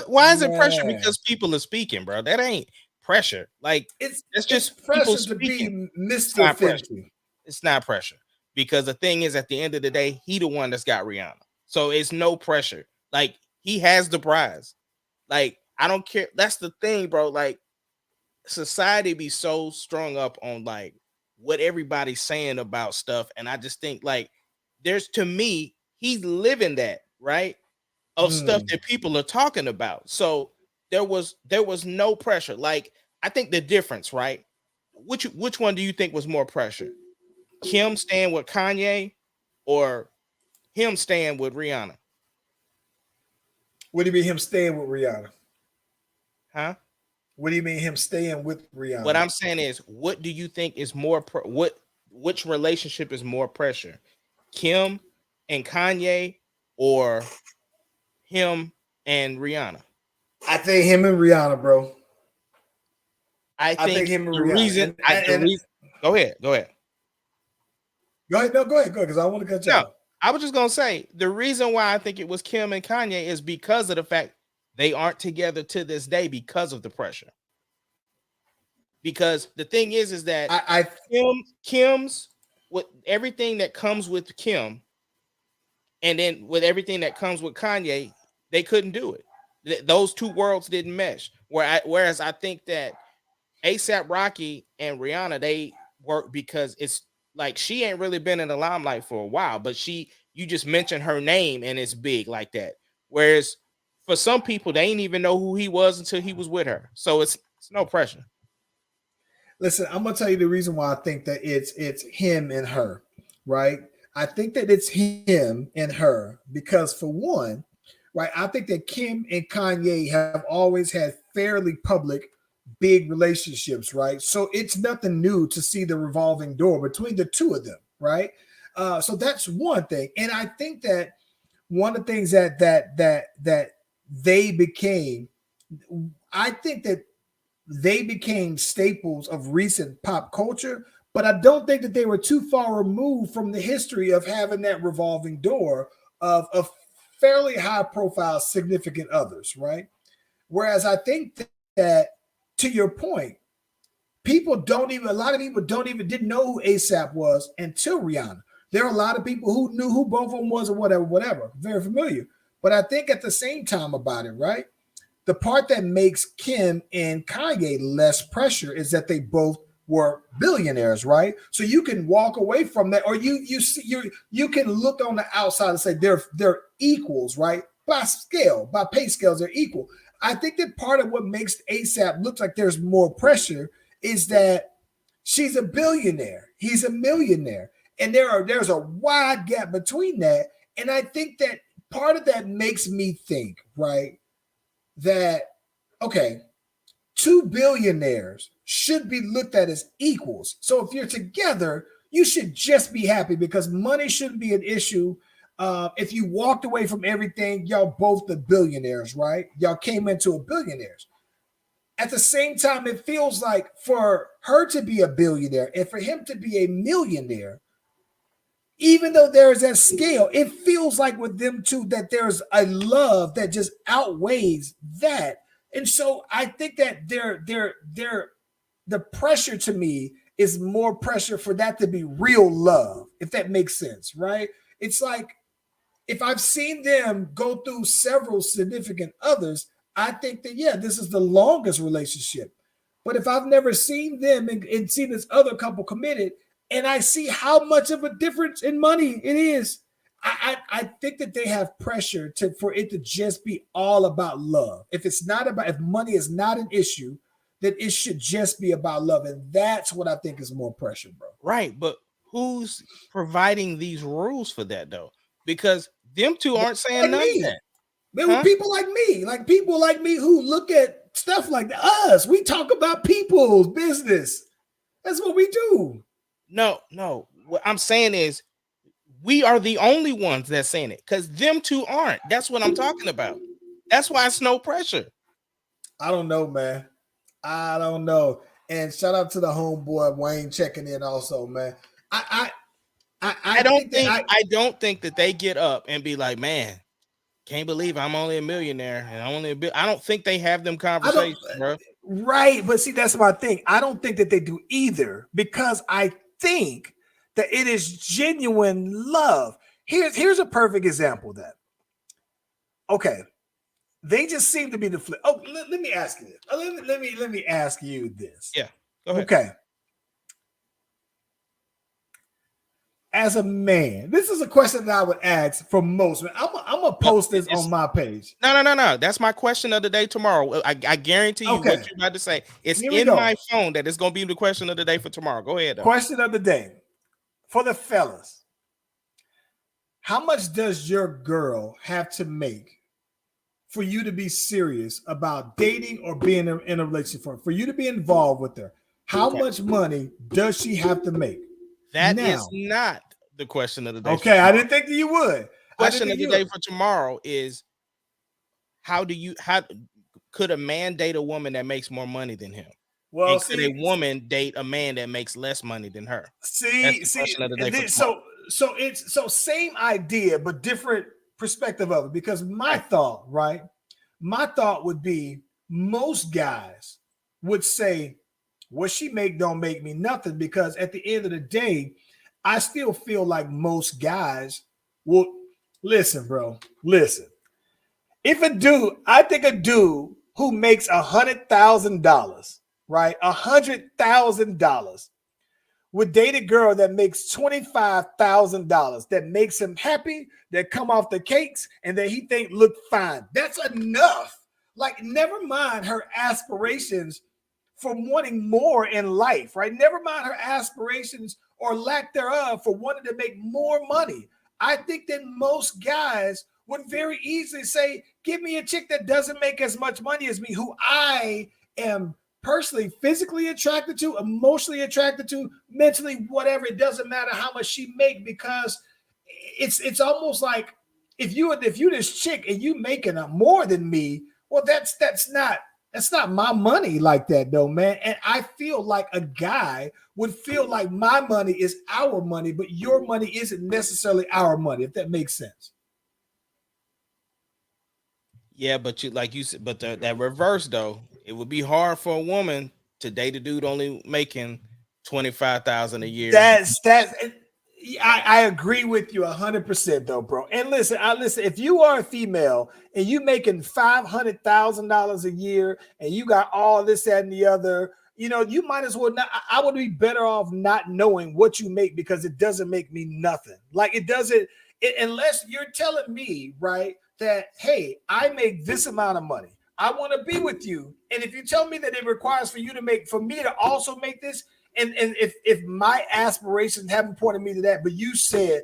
Why is it pressure? Because people are speaking, bro. That ain't pressure. Like, it's just pressure to speaking. Be Mr. 50. It's not pressure, because the thing is, at the end of the day, he the one that's got Rihanna, so it's no pressure. Like, he has the prize. Like, I don't care. That's the thing, bro. Like, society be so strung up on like what everybody's saying about stuff. And I just think like to me, he's living that, right? Of stuff that people are talking about. So there was no pressure. Like, I think the difference, right? Which one do you think was more pressure? Kim staying with Kanye or him staying with Rihanna? What do you mean him staying with Rihanna? Huh? What do you mean him staying with Rihanna? What I'm saying is, what do you think is more which relationship is more pressure? Kim and Kanye or him and Rihanna? I think him and Rihanna, bro. I think him and the Rihanna. reason go ahead. Go ahead. No, go ahead, because I want to cut you off. I was just gonna say the reason why I think it was Kim and Kanye is because of the fact they aren't together to this day because of the pressure. Because the thing is that Kim's with everything that comes with Kim, and then with everything that comes with Kanye, they couldn't do it. Those two worlds didn't mesh. Whereas I think that A$AP Rocky and Rihanna, they work because it's like she ain't really been in the limelight for a while, but you just mention her name and it's big like that. Whereas for some people, they ain't even know who he was until he was with her. So it's no pressure. Listen, I'm gonna tell you the reason why I think that it's him and her, right? I think that it's him and her because, for one, right, I think that Kim and Kanye have always had fairly public, big relationships, right? So it's nothing new to see the revolving door between the two of them, right? So that's one thing, and I think that one of the things that they became, I think that they became staples of recent pop culture, but I don't think that they were too far removed from the history of having that revolving door of fairly high profile significant others, right? Whereas I think that, to your point, a lot of people didn't know who A$AP was until Rihanna. There are a lot of people who knew who both of them was or whatever, very familiar. But I think at the same time about it, right? The part that makes Kim and Kanye less pressure is that they both were billionaires, right? So you can walk away from that, or you can look on the outside and say they're equals, right? By pay scales, they're equal. I think that part of what makes A$AP look like there's more pressure is that she's a billionaire, he's a millionaire, and there's a wide gap between that. And I think that part of that makes me think, right, that, okay, two billionaires should be looked at as equals. So if you're together, you should just be happy because money shouldn't be an issue. If you walked away from everything, y'all both the billionaires, right? Y'all came into a billionaires. At the same time, it feels like for her to be a billionaire and for him to be a millionaire, even though there is that scale, it feels like with them two that there's a love that just outweighs that. And so I think that the pressure to me is more pressure for that to be real love, if that makes sense, right? It's like if I've seen them go through several significant others, I think that, yeah, this is the longest relationship. But if I've never seen them and seen this other couple committed, and I see how much of a difference in money it is, I think that they have pressure for it to just be all about love. If money is not an issue, then it should just be about love. And that's what I think is more pressure, bro. Right. But who's providing these rules for that, though? Because them two aren't saying none of that. There were people like me who look at stuff like us. We talk about people's business. That's what we do. No. What I'm saying is we are the only ones that's saying it because them two aren't. That's what I'm talking about. That's why it's no pressure. I don't know, man. I don't know. And shout out to the homeboy Wayne checking in also, man. I don't think that they get up and be like, man, can't believe I'm only a millionaire and I'm only a bit. I don't think they have them conversations, bro. Right, but see, that's my thing. I don't think that they do either because I think that it is genuine love. Here's a perfect example of that. Okay, they just seem to be the flip. Oh, let me ask you this. Let me ask you this. Yeah, go ahead. Okay. As a man, this is a question that I would ask for most men. I'm gonna post this on my page. No. That's my question of the day tomorrow. I guarantee you what you're about to say. It's in my phone that it's gonna be the question of the day for tomorrow. Go ahead. Though. Question of the day for the fellas. How much does your girl have to make for you to be serious about dating or being in a relationship? For you to be involved with her, how much money does she have to make? That is not the question of the day. Okay, I didn't think that you would. Question of the day for tomorrow is how could a man date a woman that makes more money than him? Well, and could a woman date a man that makes less money than her? See, so it's same idea but different perspective of it. Because my thought would be most guys would say, what she make don't make me nothing, because at the end of the day, I still feel like most guys will listen, bro. Listen, if I think a dude who makes $100,000, right, $100,000 would date a girl that makes $25,000, that makes him happy, that come off the cakes, and that he think look fine. That's enough. Like, never mind her aspirations for wanting more in life, right? Never mind her aspirations or lack thereof for wanting to make more money. I think that most guys would very easily say, give me a chick that doesn't make as much money as me, who I am personally physically attracted to, emotionally attracted to, mentally, whatever. It doesn't matter how much she make, because it's almost like if you this chick and you making more than me, well, that's not my money like that, though, man. And I feel like a guy would feel like my money is our money, but your money isn't necessarily our money, if that makes sense. Yeah, but you said, but that reverse though, it would be hard for a woman to date a dude only making $25,000 a year. I agree with you 100% though, bro. And listen, if you are a female and you making $500,000 a year and you got all this, that, and the other, you might as well not. I would be better off not knowing what you make, because it doesn't make me nothing. Like, it doesn't, unless you're telling me, right, that, hey, I make this amount of money, I want to be with you. And if you tell me that it requires for me to also make this, and if my aspirations haven't pointed me to that, but you said,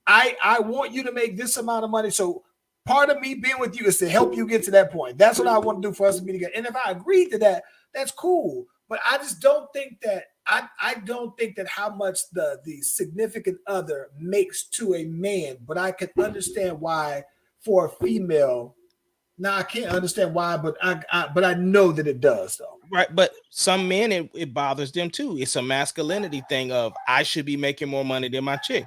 I want you to make this amount of money, so part of me being with you is to help you get to that point. That's what I want to do for us to be together. And if I agree to that, that's cool. But I just don't think that I don't think that how much the significant other makes to a man. But I can understand why for a female. Now, I can't understand why, but I know that it does, though. Right, but some men, it bothers them too. It's a masculinity thing of, I should be making more money than my chick,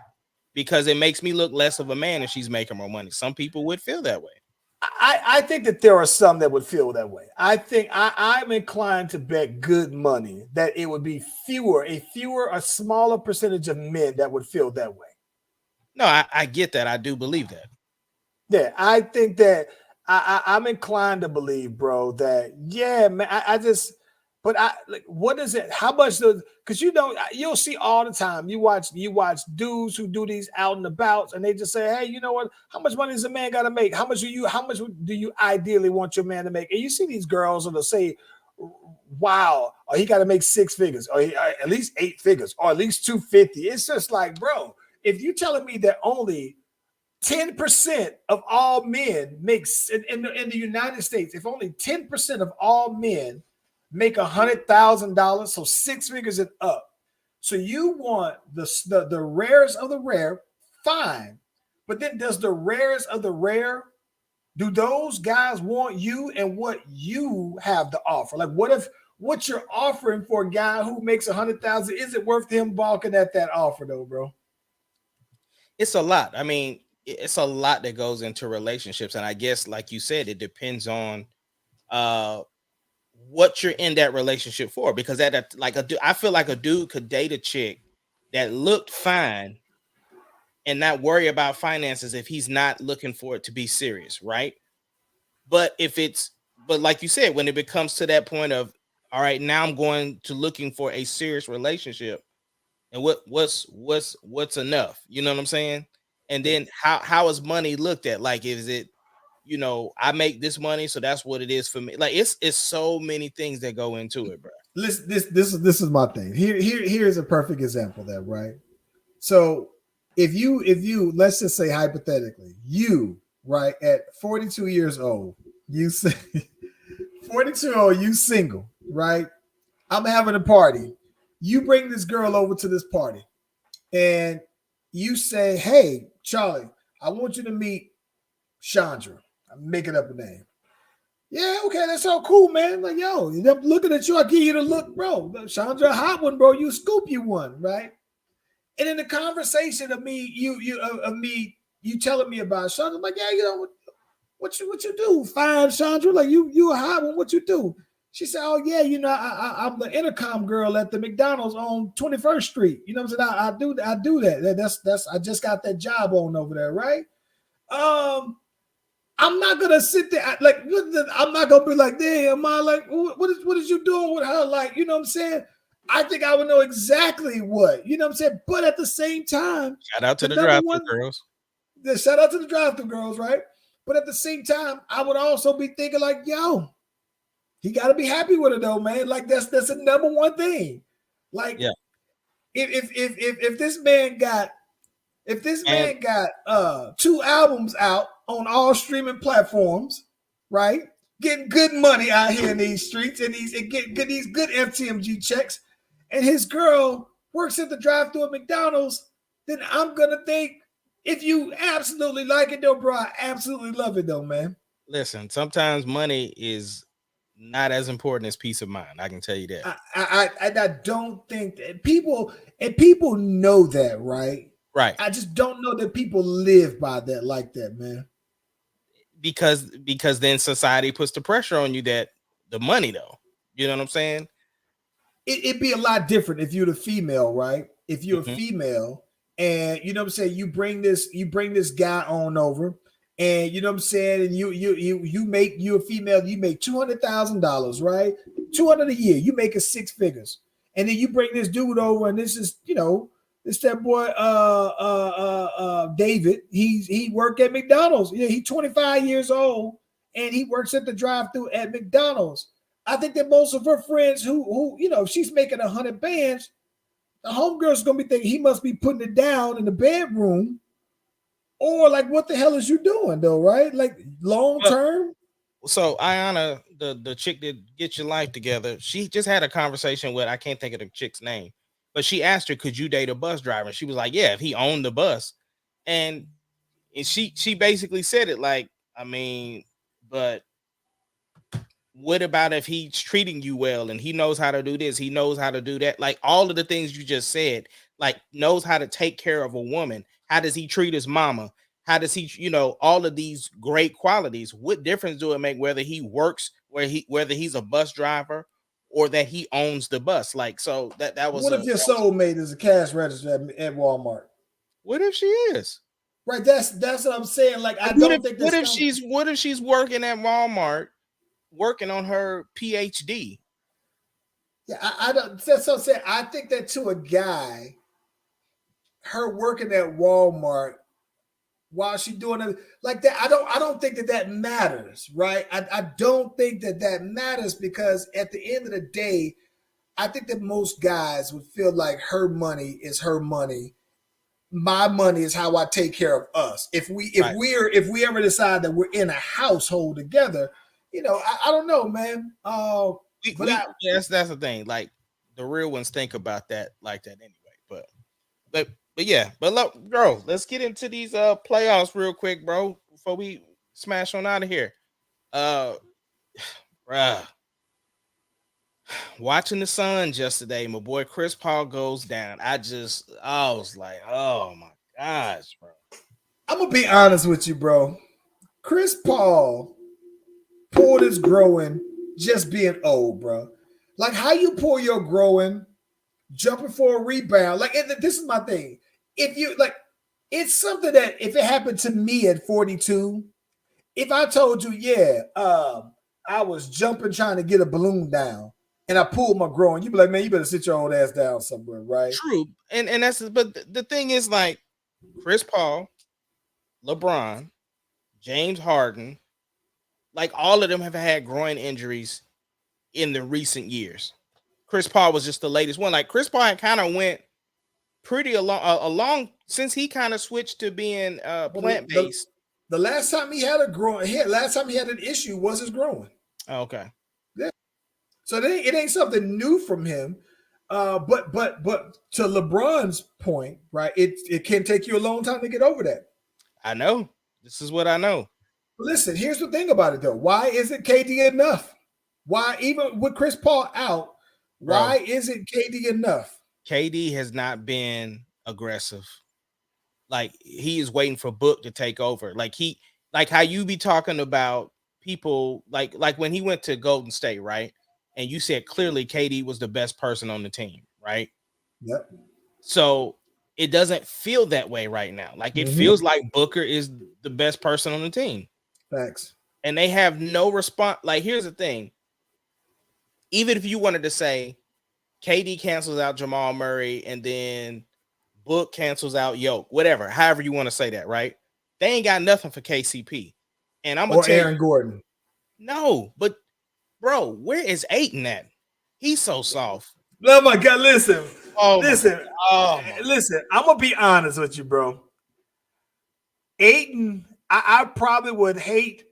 because it makes me look less of a man if she's making more money. Some people would feel that way. I think that there are some that would feel that way. I think I'm inclined to bet good money that it would be a smaller percentage of men that would feel that way. No, I get that. I do believe that. Yeah, I think that I'm inclined to believe, bro, that, yeah, man, what is it? How much because you'll see all the time. You watch dudes who do these out and about, and they just say, hey, you know what? How much money does a man got to make? How much do you ideally want your man to make? And you see these girls that'll say, wow, or he got to make 6 figures, or at least 8 figures, or at least 250. It's just like, bro, if you're telling me that only 10% of all men makes in the United States, if only 10% of all men make $100,000, so 6 figures and up. So you want the rarest of the rare, fine. But then does the rarest of the rare, do those guys want you and what you have to offer? Like, what you're offering for a guy who makes $100,000, is it worth him balking at that offer though, bro? It's a lot. I mean, it's a lot that goes into relationships, and I guess, like you said, it depends on what you're in that relationship for. Because I feel like a dude could date a chick that looked fine and not worry about finances if he's not looking for it to be serious, right? But but like you said, when it becomes to that point of, all right, now I'm going to looking for a serious relationship, and what's enough? You know what I'm saying? And then how is money looked at? Like, is it, I make this money, so that's what it is for me. Like, it's so many things that go into it, bro. Listen, this is my thing. Here's a perfect example of that, right? So if you let's just say hypothetically, you right at 42 years old, you say 42 old, you single, right? I'm having a party. You bring this girl over to this party, and you say, "Hey, Charlie, I want you to meet Chandra." I'm making up a name. Yeah, okay, that's all cool, man. Like, yo, I'm looking at you, I give you the look, bro. Chandra, a hot one, bro. You scoop you one, right? And in the conversation of me, you telling me about Chandra, I'm like, yeah, what you do? Fine, Chandra, like you a hot one. What you do? She said, oh yeah, I'm the intercom girl at the McDonald's on 21st Street. You know what I'm saying? I do that. That's I just got that job on over there, right? I'm not gonna sit there I'm not gonna be like, damn, ma, like what is you doing with her? Like, you know what I'm saying? I think I would know exactly what, you know what I'm saying? But at the same time, shout out to the drive-thru girls. Shout out to the drive-thru girls, right? But at the same time, I would also be thinking like, yo, he got to be happy with her though, man. Like that's the number one thing. Like, yeah. If this man got 2 albums out on all streaming platforms, right? Getting good money out here in these streets and getting these good FTMG checks, and his girl works at the drive-thru at McDonald's, then I'm gonna think, if you absolutely like it though, bro, I absolutely love it though, man. Listen, sometimes money is not as important as peace of mind. I can tell you that. I don't think that people know that, right? Right. I just don't know that people live by that like that, man. Because then society puts the pressure on you that the money though. You know what I'm saying? It'd be a lot different if you're the female, right? If you're a female and you know what I'm saying, you bring this guy on over, and you know what I'm saying, and you're a female, you make $200,000, right? 200 a year, you make it 6 figures. And then you bring this dude over, and this is, it's that boy David. He worked at McDonald's. Yeah, he's 25 years old and he works at the drive-thru at McDonald's. I think that most of her friends who if she's making 100 bands, the homegirl's gonna be thinking he must be putting it down in the bedroom, or like, what the hell is you doing though, right? Like long term. So Ayana, the chick that Get Your Life Together, she just had a conversation with, I can't think of the chick's name, but she asked her, could you date a bus driver? And she was like, yeah, if he owned the bus. And she basically said it like, I mean, but what about if he's treating you well and he knows how to do this, he knows how to do that? Like all of the things you just said, like knows how to take care of a woman. How does he treat his mama? How does he, all of these great qualities? What difference do it make whether he works, whether he's a bus driver or that he owns the bus? Like, so that was. What if your soulmate is a cash register at Walmart? What if she is? Right, that's what I'm saying. Like, I don't think. What if she's working at Walmart, working on her PhD? Yeah, I don't. That's what I'm saying. I think that to a guy, her working at Walmart while she's doing it like that, I don't think that matters, right? I don't think that matters, because at the end of the day, I think that most guys would feel like her money is her money. My money is how I take care of us. If we ever decide that we're in a household together, I don't know, man. Yes, that's the thing. Like the real ones think about that like that anyway. But yeah, look, bro, let's get into these playoffs real quick, bro, before we smash on out of here. Bruh. Watching the Suns yesterday, my boy Chris Paul goes down. I was like, oh my gosh, bro. I'm gonna be honest with you, bro. Chris Paul pulled his growing just being old, bro. Like, how you pull your growing, jumping for a rebound. Like, this is my thing. If you like, it's something that if it happened to me at 42, if I told you, I was jumping trying to get a balloon down and I pulled my groin, you'd be like, man, you better sit your old ass down somewhere, right? True, and that's but the thing is like Chris Paul, LeBron, James Harden, like all of them have had groin injuries in the recent years. Chris Paul was just the latest one. Like Chris Paul kind of went pretty along since he kind of switched to being plant based. The last time he had last time he had an issue was his groin. Oh, okay. Yeah. So it ain't something new from him. But to LeBron's point, right? It can take you a long time to get over that. I know. This is what I know. Listen, here's the thing about it though. Why isn't KD enough? Why, even with Chris Paul out, why isn't KD enough? KD has not been aggressive. Like he is waiting for Book to take over. Like how you be talking about people like when he went to Golden State, right? And you said clearly KD was the best person on the team, right? Yep. So it doesn't feel that way right now. Like it feels like Booker is the best person on the team. Facts. And they have no response. Like here's the thing. Even if you wanted to say KD cancels out Jamal Murray and then Book cancels out Yoke, whatever, however you want to say that, right? They ain't got nothing for KCP. And I'm gonna tell Aaron Gordon. No, but bro, where is Ayton at? He's so soft. Oh my God, listen. Listen. I'm gonna be honest with you, bro. Ayton, I probably would hate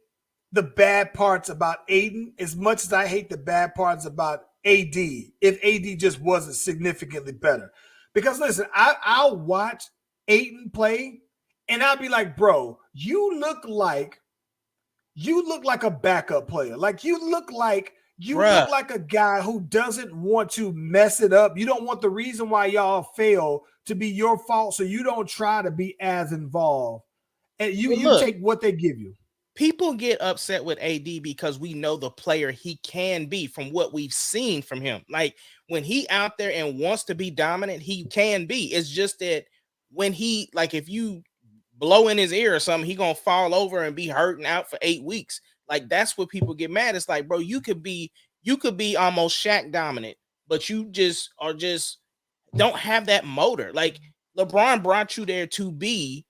the bad parts about Ayton as much as I hate the bad parts about AD if AD just wasn't significantly better. Because listen, I'll watch Ayton play and I'll be like, bro, you look like a backup player. Like you look like a guy who doesn't want to mess it up. You don't want the reason why y'all fail to be your fault, so you don't try to be as involved. And you take what they give you. People get upset with AD because we know the player he can be from what we've seen from him. Like when he out there and wants to be dominant, he can be. It's just that when he, like if you blow in his ear or something, he gonna fall over and be hurting out for 8 weeks. Like that's what people get mad. It's like, bro, you could be almost Shaq dominant, but you just don't have that motor. Like LeBron brought you there to be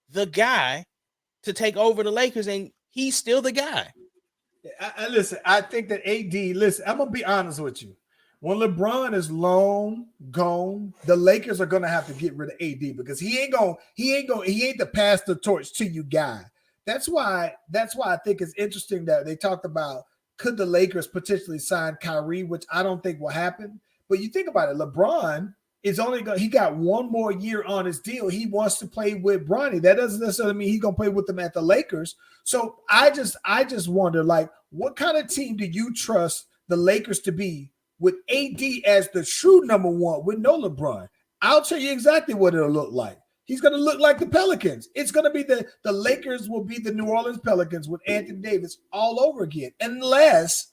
the guy to take over the Lakers, and he's still the guy. Listen, I think that AD, listen, I'm gonna be honest with you. When LeBron is long gone, the Lakers are gonna have to get rid of AD because he ain't the pass the torch to you guy. That's why I think it's interesting that they talked about could the Lakers potentially sign Kyrie, which I don't think will happen. But you think about it, LeBron is he got one more year on his deal. He wants to play with Bronny. That doesn't necessarily mean he's gonna play with them at the Lakers. So I just wonder, like, what kind of team do you trust the Lakers to be with AD as the true number one with no LeBron? I'll tell you exactly what it'll look like. He's going to look like the Pelicans. It's going to be the Lakers will be the New Orleans Pelicans with Anthony Davis all over again, unless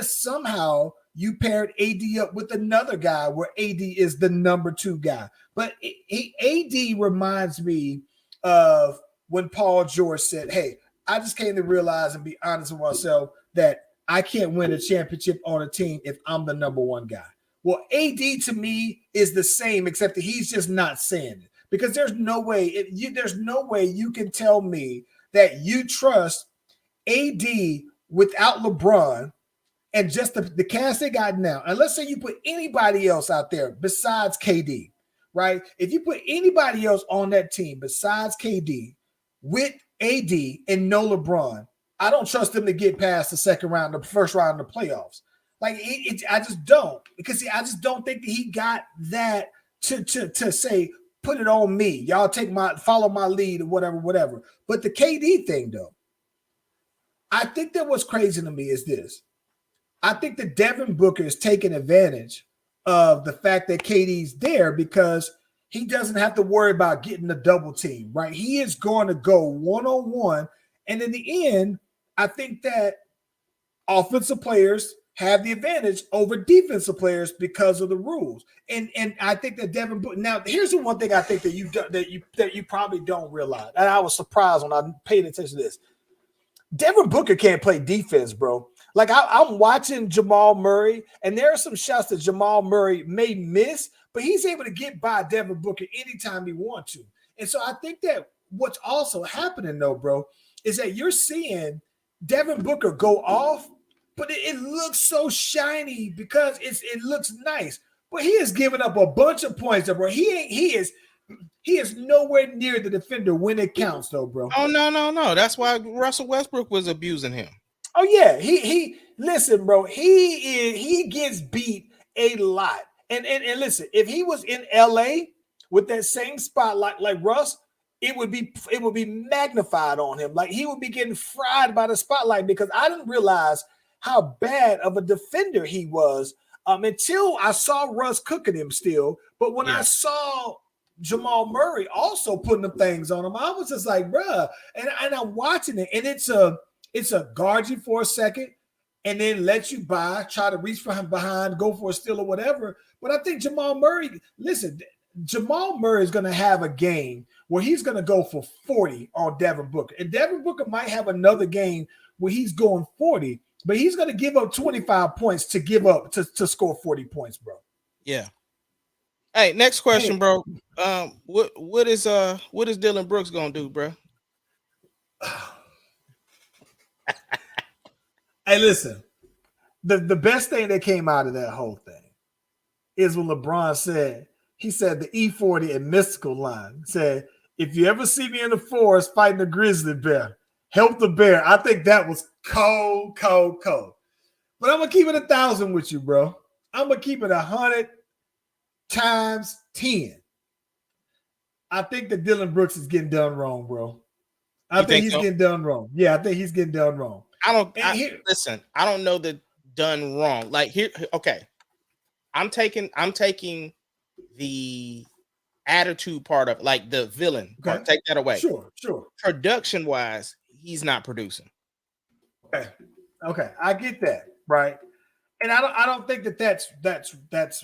somehow you paired AD up with another guy where AD is the number 2 guy. But AD reminds me of when Paul George said, hey, I just came to realize and be honest with myself that I can't win a championship on a team if I'm the number 1 guy. Well, AD to me is the same, except that he's just not saying it. Because there's no way you can tell me that you trust AD without LeBron and just the cast they got now. And let's say you put anybody else out there besides KD, right? If you put anybody else on that team besides KD with AD and no LeBron, I don't trust them to get past the first round of the playoffs. Like I just don't, because I just don't think that he got that to say, put it on me. Y'all follow my lead or whatever. But the KD thing though, I think that what's crazy to me is this. I think that Devin Booker is taking advantage of the fact that KD's there because he doesn't have to worry about getting the double team, right? He is going to go one-on-one. And in the end, I think that offensive players have the advantage over defensive players because of the rules. And I think that Devin Booker. Now, here's the one thing I think that you probably don't realize. And I was surprised when I paid attention to this. Devin Booker can't play defense, bro. Like I'm watching Jamal Murray, and there are some shots that Jamal Murray may miss, but he's able to get by Devin Booker anytime he wants to. And so I think that what's also happening, though, bro, is that you're seeing Devin Booker go off, but it looks so shiny because it looks nice. But he has given up a bunch of points, though, bro. He is nowhere near the defender when it counts, though, bro. Oh no. That's why Russell Westbrook was abusing him. Oh yeah, he listen, bro. He gets beat a lot. And listen, if he was in LA with that same spotlight like Russ, it would be magnified on him. Like he would be getting fried by the spotlight because I didn't realize how bad of a defender he was until I saw Russ cooking him still. But when I saw Jamal Murray also putting the things on him, I was just like, bruh. And I'm watching it, and it's a guard you for a second and then let you by, try to reach for him behind, go for a steal or whatever. But I think Jamal Murray is going to have a game where he's going to go for 40 on Devin Booker. And Devin Booker might have another game where he's going 40, but he's going to give up 25 points to give up to score 40 points, bro. Yeah. Hey, next question, bro. What is Dillon Brooks going to do, bro? Hey, listen, the best thing that came out of that whole thing is when LeBron said the E40 and Mystical line said, if you ever see me in the forest fighting a grizzly bear, help the bear. I think that was cold. But I'm going to keep it 1,000 with you, bro. I'm going to keep it 100 times 10. I think that Dillon Brooks is getting done wrong, bro. I think he's getting done wrong. Yeah, I think he's getting done wrong. Listen, I don't know that done wrong. Like here, okay. I'm taking the attitude part of like the villain part. Take that away. Sure. Production wise, he's not producing. Okay. I get that, right? And I don't think that's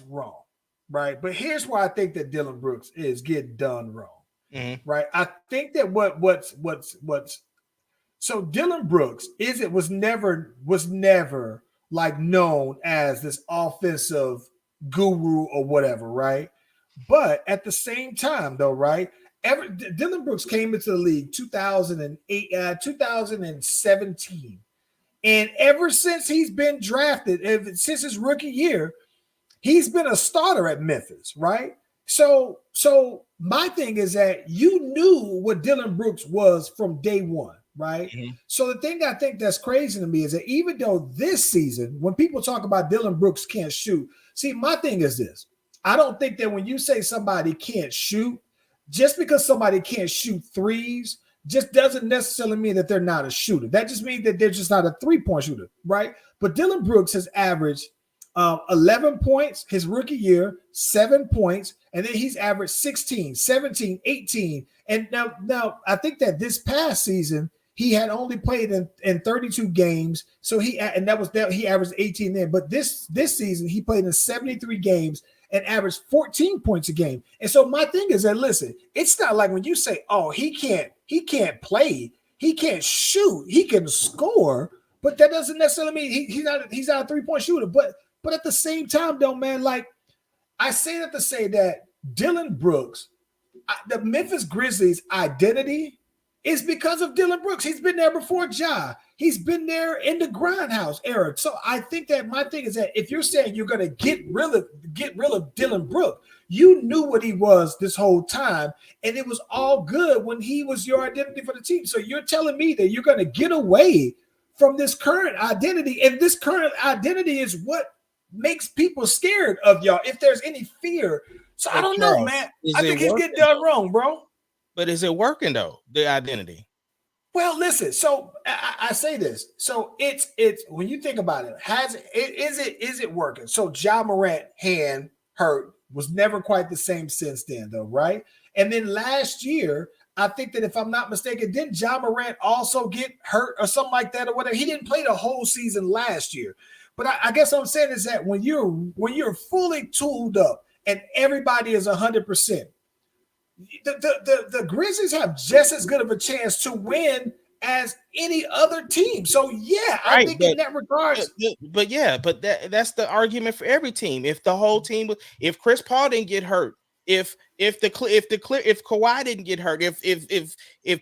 wrong, right? But here's why I think that Dillon Brooks is getting done wrong, right? I think that what's so Dillon Brooks was never like known as this offensive guru or whatever, right? But at the same time, though, right? Dillon Brooks came into the league 2017, and ever since he's been drafted, since his rookie year, he's been a starter at Memphis, right? So my thing is that you knew what Dillon Brooks was from day one. Right. Mm-hmm. So the thing I think that's crazy to me is that even though this season, when people talk about Dillon Brooks can't shoot, see, my thing is this. I don't think that when you say somebody can't shoot, just because somebody can't shoot threes just doesn't necessarily mean that they're not a shooter. That just means that they're just not a three-point shooter, right? But Dillon Brooks has averaged 11 points his rookie year, 7 points, and then he's averaged 16, 17, 18. And now I think that this past season, he had only played in 32 games, so he averaged 18 then. But this season, he played in 73 games and averaged 14 points a game. And so my thing is that, listen, it's not like when you say, oh, he can't play, he can't shoot, he can score, but that doesn't necessarily mean he's not a three-point shooter. But at the same time, though, man, like I say that to say that Dillon Brooks, the Memphis Grizzlies' identity is because of Dillon Brooks. He's been there before Ja. He's been there in the Grindhouse era. So I think that my thing is that if you're saying you're going to get rid of Dillon Brooks, you knew what he was this whole time, and it was all good when he was your identity for the team. So you're telling me that you're going to get away from this current identity, and this current identity is what makes people scared of y'all, if there's any fear. So I don't know, man. I think he's getting done wrong, bro. But is it working though? The identity. Well, listen. So I say this. So it's when you think about it, is it working? So Ja Morant hand hurt was never quite the same since then, though, right? And then last year, I think that if I'm not mistaken, didn't Ja Morant also get hurt or something like that or whatever? He didn't play the whole season last year. But I guess what I'm saying is that when you're fully tooled up and everybody is 100%. The Grizzlies have just as good of a chance to win as any other team. So yeah, I Right, think in that regards, but that's the argument for every team. If the whole team, if Chris Paul didn't get hurt, if Kawhi didn't get hurt, if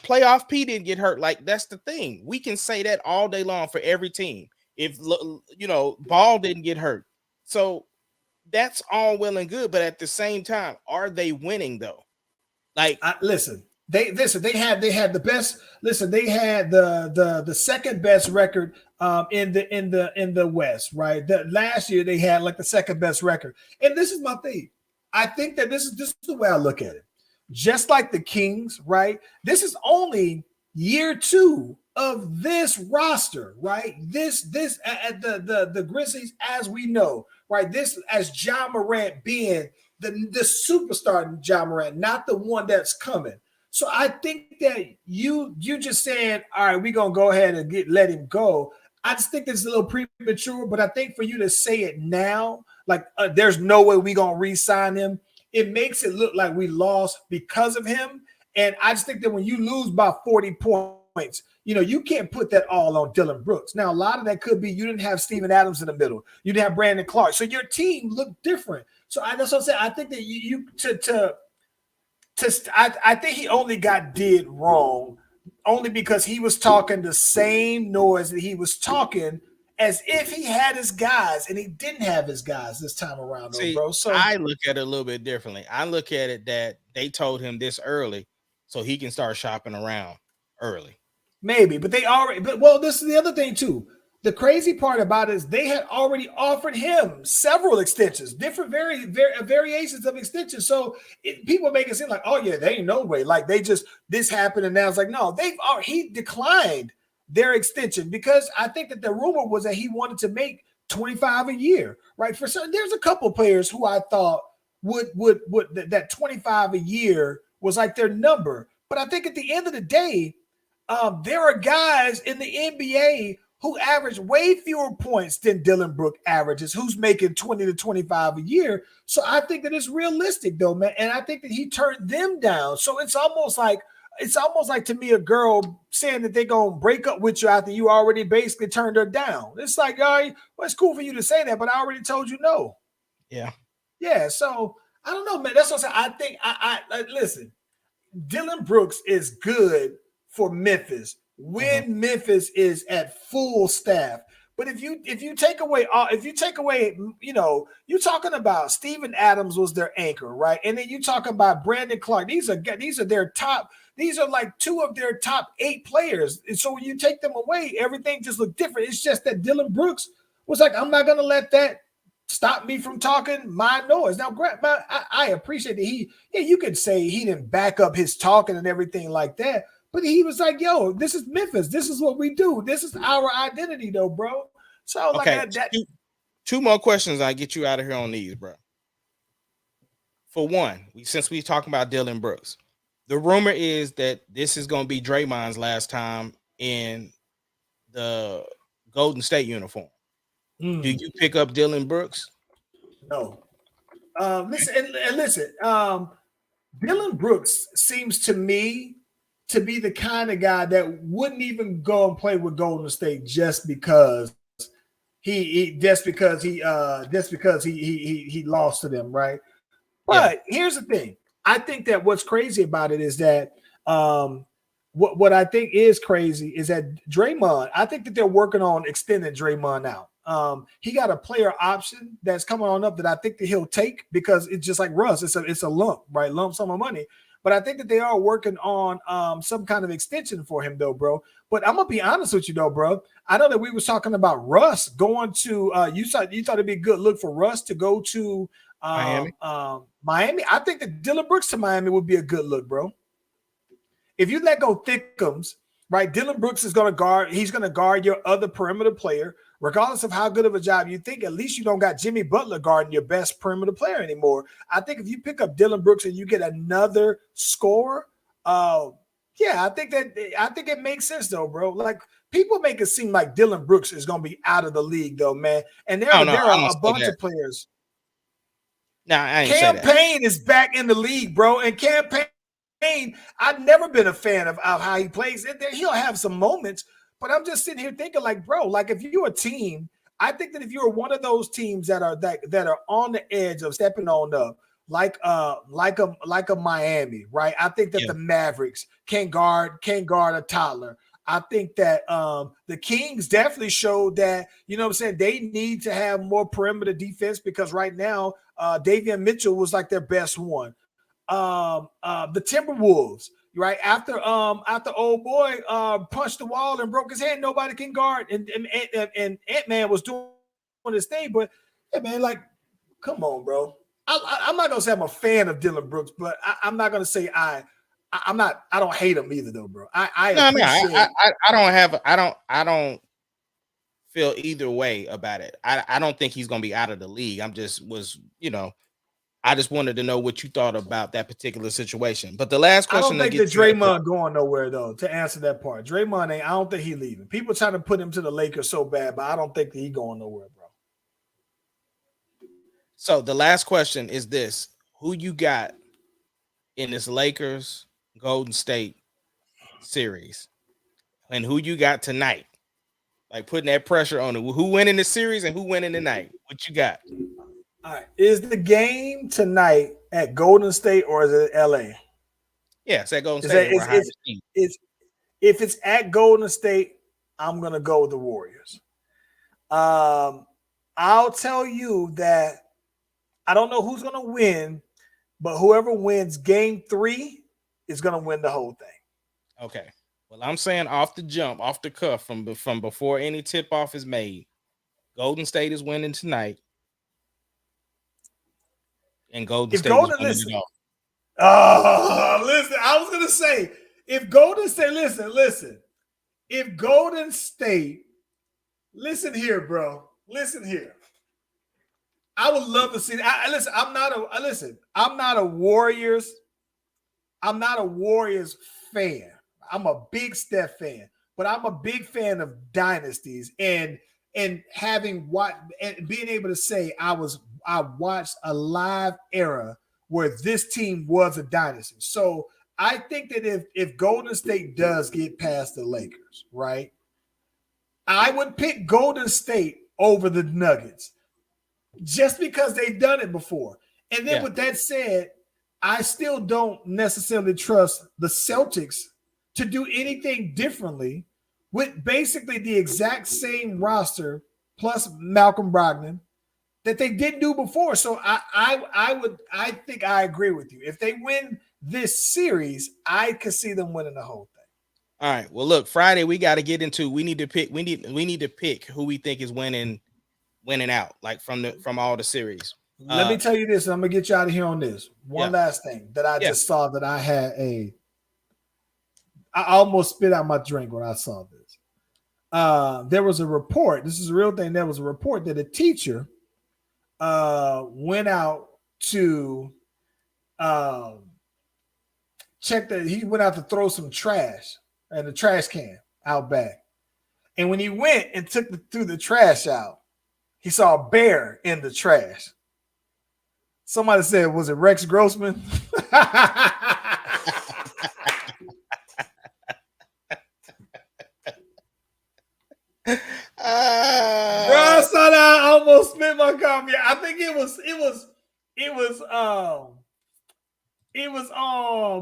playoff P didn't get hurt, like that's the thing. We can say that all day long for every team. If Ball didn't get hurt, so that's all well and good. But at the same time, are they winning though? Like, they had the best. Listen, they had the second best record in the West, right? Last year they had like the second best record, and this is my thing. I think that this is the way I look at it. Just like the Kings, right? This is only year 2 of this roster, right? The Grizzlies, as we know, right? This as Ja Morant being the superstar Ja Morant, not the one that's coming. So I think that you just saying, all right, we're gonna go ahead and let him go. I just think it's a little premature, but I think for you to say it now, like there's no way we're gonna re-sign him, it makes it look like we lost because of him. And I just think that when you lose by 40 points, you can't put that all on Dillon Brooks. Now, a lot of that could be you didn't have Steven Adams in the middle. You didn't have Brandon Clark. So your team looked different. So that's what I'm saying. I think that I think he only did wrong only because he was talking the same noise that he was talking as if he had his guys, and he didn't have his guys this time around, bro. So I look at it a little bit differently. I look at it that they told him this early so he can start shopping around early. Maybe, but this is the other thing too. The crazy part about it is they had already offered him several extensions, different variations of extensions. So people make it seem like, oh yeah, they ain't no way. Like this happened, and now it's like, no, he declined their extension because I think that the rumor was that he wanted to make 25 a year, right? For some, there's a couple of players who I thought would that 25 a year was like their number. But I think at the end of the day, there are guys in the NBA who average way fewer points than Dillon Brooks averages, who's making 20 to 25 a year. So I think that it's realistic though, man. And I think that he turned them down. So it's almost like to me a girl saying that they're going to break up with you after you already basically turned her down. It's like, all right, well, it's cool for you to say that, but I already told you no. Yeah. Yeah. So I don't know, man. That's what I'm saying. I think listen, Dillon Brooks is good for Memphis when Memphis is at full staff. But if you take away, you're talking about Steven Adams was their anchor, right? And then you talk about Brandon Clark. These are their top. These are like 2 of their top 8 players. And so when you take them away, everything just looked different. It's just that Dillon Brooks was like, I'm not going to let that stop me from talking my noise. Now, I appreciate that you could say he didn't back up his talking and everything like that. But he was like, yo, this is Memphis. This is what we do. This is our identity, though, bro. So, okay, like that. 2 more questions. I get you out of here on these, bro. For one, since we talking about Dillon Brooks, the rumor is that this is going to be Draymond's last time in the Golden State uniform. Do you pick up Dillon Brooks? No. Listen. Dillon Brooks seems to me to be the kind of guy that wouldn't even go and play with Golden State just because he lost to them, right? But here's the thing. I think that what's crazy about it is that what I think is crazy is that Draymond, I think that they're working on extending Draymond out. He got a player option that's coming on up that I think that he'll take because it's just like Russ. It's a lump, right? Lump sum of money. But I think that they are working on some kind of extension for him, though, bro. But I'm gonna be honest with you, though, bro. I know that we was talking about Russ going to. You thought it'd be a good look for Russ to go to Miami. I think that Dillon Brooks to Miami would be a good look, bro. If you let go Thickums, right? Dillon Brooks is gonna guard. He's gonna guard your other perimeter player, regardless of how good of a job you think. At least you don't got Jimmy Butler guarding your best perimeter player anymore. I think if you pick up Dillon Brooks and you get another scorer, I think it makes sense though, bro. Like people make it seem like Dillon Brooks is gonna be out of the league though, man. And there are a bunch of players. No, I ain't Campaign is back in the league, bro, and Campaign I've never been a fan of how he plays. He'll have some moments, but I'm just sitting here thinking, like, bro, like if you're a team, I think that if you're one of those teams that are on the edge of stepping on up, like a Miami, right? I think that the Mavericks can guard a toddler. I think that the Kings definitely showed that, you know what I'm saying, they need to have more perimeter defense because right now, Davion Mitchell was like their best one. The Timberwolves, right? After old boy punched the wall and broke his hand, nobody can guard. And Ant-Man was doing his thing. But hey, man, like, come on, bro. I'm not gonna say I'm a fan of Dylan Brooks, but I'm not gonna say I don't hate him either, though, bro. I don't feel either way about it. I don't think he's gonna be out of the league. I just wanted to know what you thought about that particular situation. But the last question, I don't think that Draymond going nowhere though. To answer that part, Draymond ain't. I don't think he leaving. People trying to put him to the Lakers so bad, but I don't think that he going nowhere, bro. So the last question is this: who you got in this Lakers Golden State series, and who you got tonight? Like putting that pressure on it. Who winning the series and who winning tonight? What you got? All right. Is the game tonight at Golden State or is it LA? Yeah, it's at Golden State. If it's at Golden State, I'm gonna go with the Warriors. I'll tell you that I don't know who's gonna win, but whoever wins game 3 is gonna win the whole thing. Okay. Well, I'm saying off the jump, off the cuff, from before any tip off is made, Golden State is winning tonight. And Golden State is winning it off. Oh, listen, I was gonna say if Golden State, if Golden State, listen here, bro. Listen here. I would love to see. I'm not a Warriors fan. I'm a big Steph fan, but I'm a big fan of dynasties and having what and being able to say I watched a live era where this team was a dynasty. So I think that if Golden State does get past the Lakers, right, I would pick Golden State over the Nuggets just because they've done it before. And then with that said, I still don't necessarily trust the Celtics to do anything differently with basically the exact same roster plus Malcolm Brogdon that they didn't do before. So I think I agree with you. If they win this series, I could see them winning the whole thing. All right. Well, look, Friday we got to get into. We need to pick who we think is winning out, like from all the series. Let me tell you this. I'm gonna get you out of here on this. One last thing that I just saw that I almost spit out my drink when I saw this. There was a report. This is a real thing. There was a report that a teacher went out to check that he went out to throw some trash in the trash can out back. And when he went and threw the trash out, he saw a bear in the trash. Somebody said, was it Rex Grossman? Bro, I saw that. I almost spit my coffee. I think it was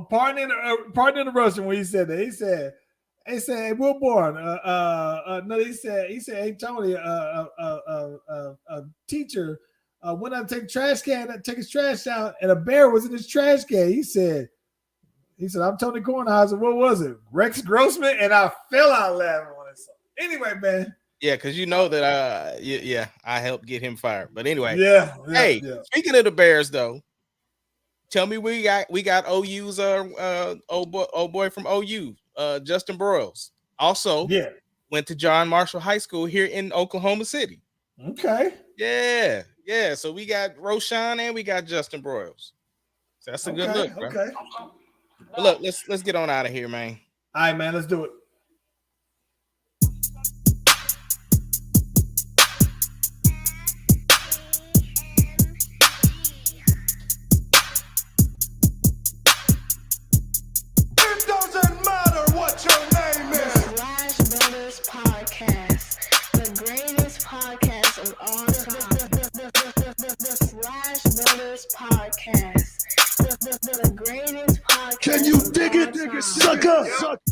Pardon the Russian when he said that. He said, Wilborn, no, he said, hey, Tony, a teacher went out to take his trash out, and a bear was in his trash can. He said, I'm Tony Kornheiser. What was it? Rex Grossman? And I fell out laughing when I saw it. Anyway, man. Yeah, because you know that I helped get him fired. But anyway, speaking of the Bears, though, tell me we got OU's old boy from OU, Justin Broyles. Also, went to John Marshall High School here in Oklahoma City. Okay. Yeah. So we got Roshan and we got Justin Broyles. So that's a good look, bro. Okay. But look, let's get on out of here, man. All right, man. Let's do it. podcast. The greatest podcast. Can you dig it, sucker?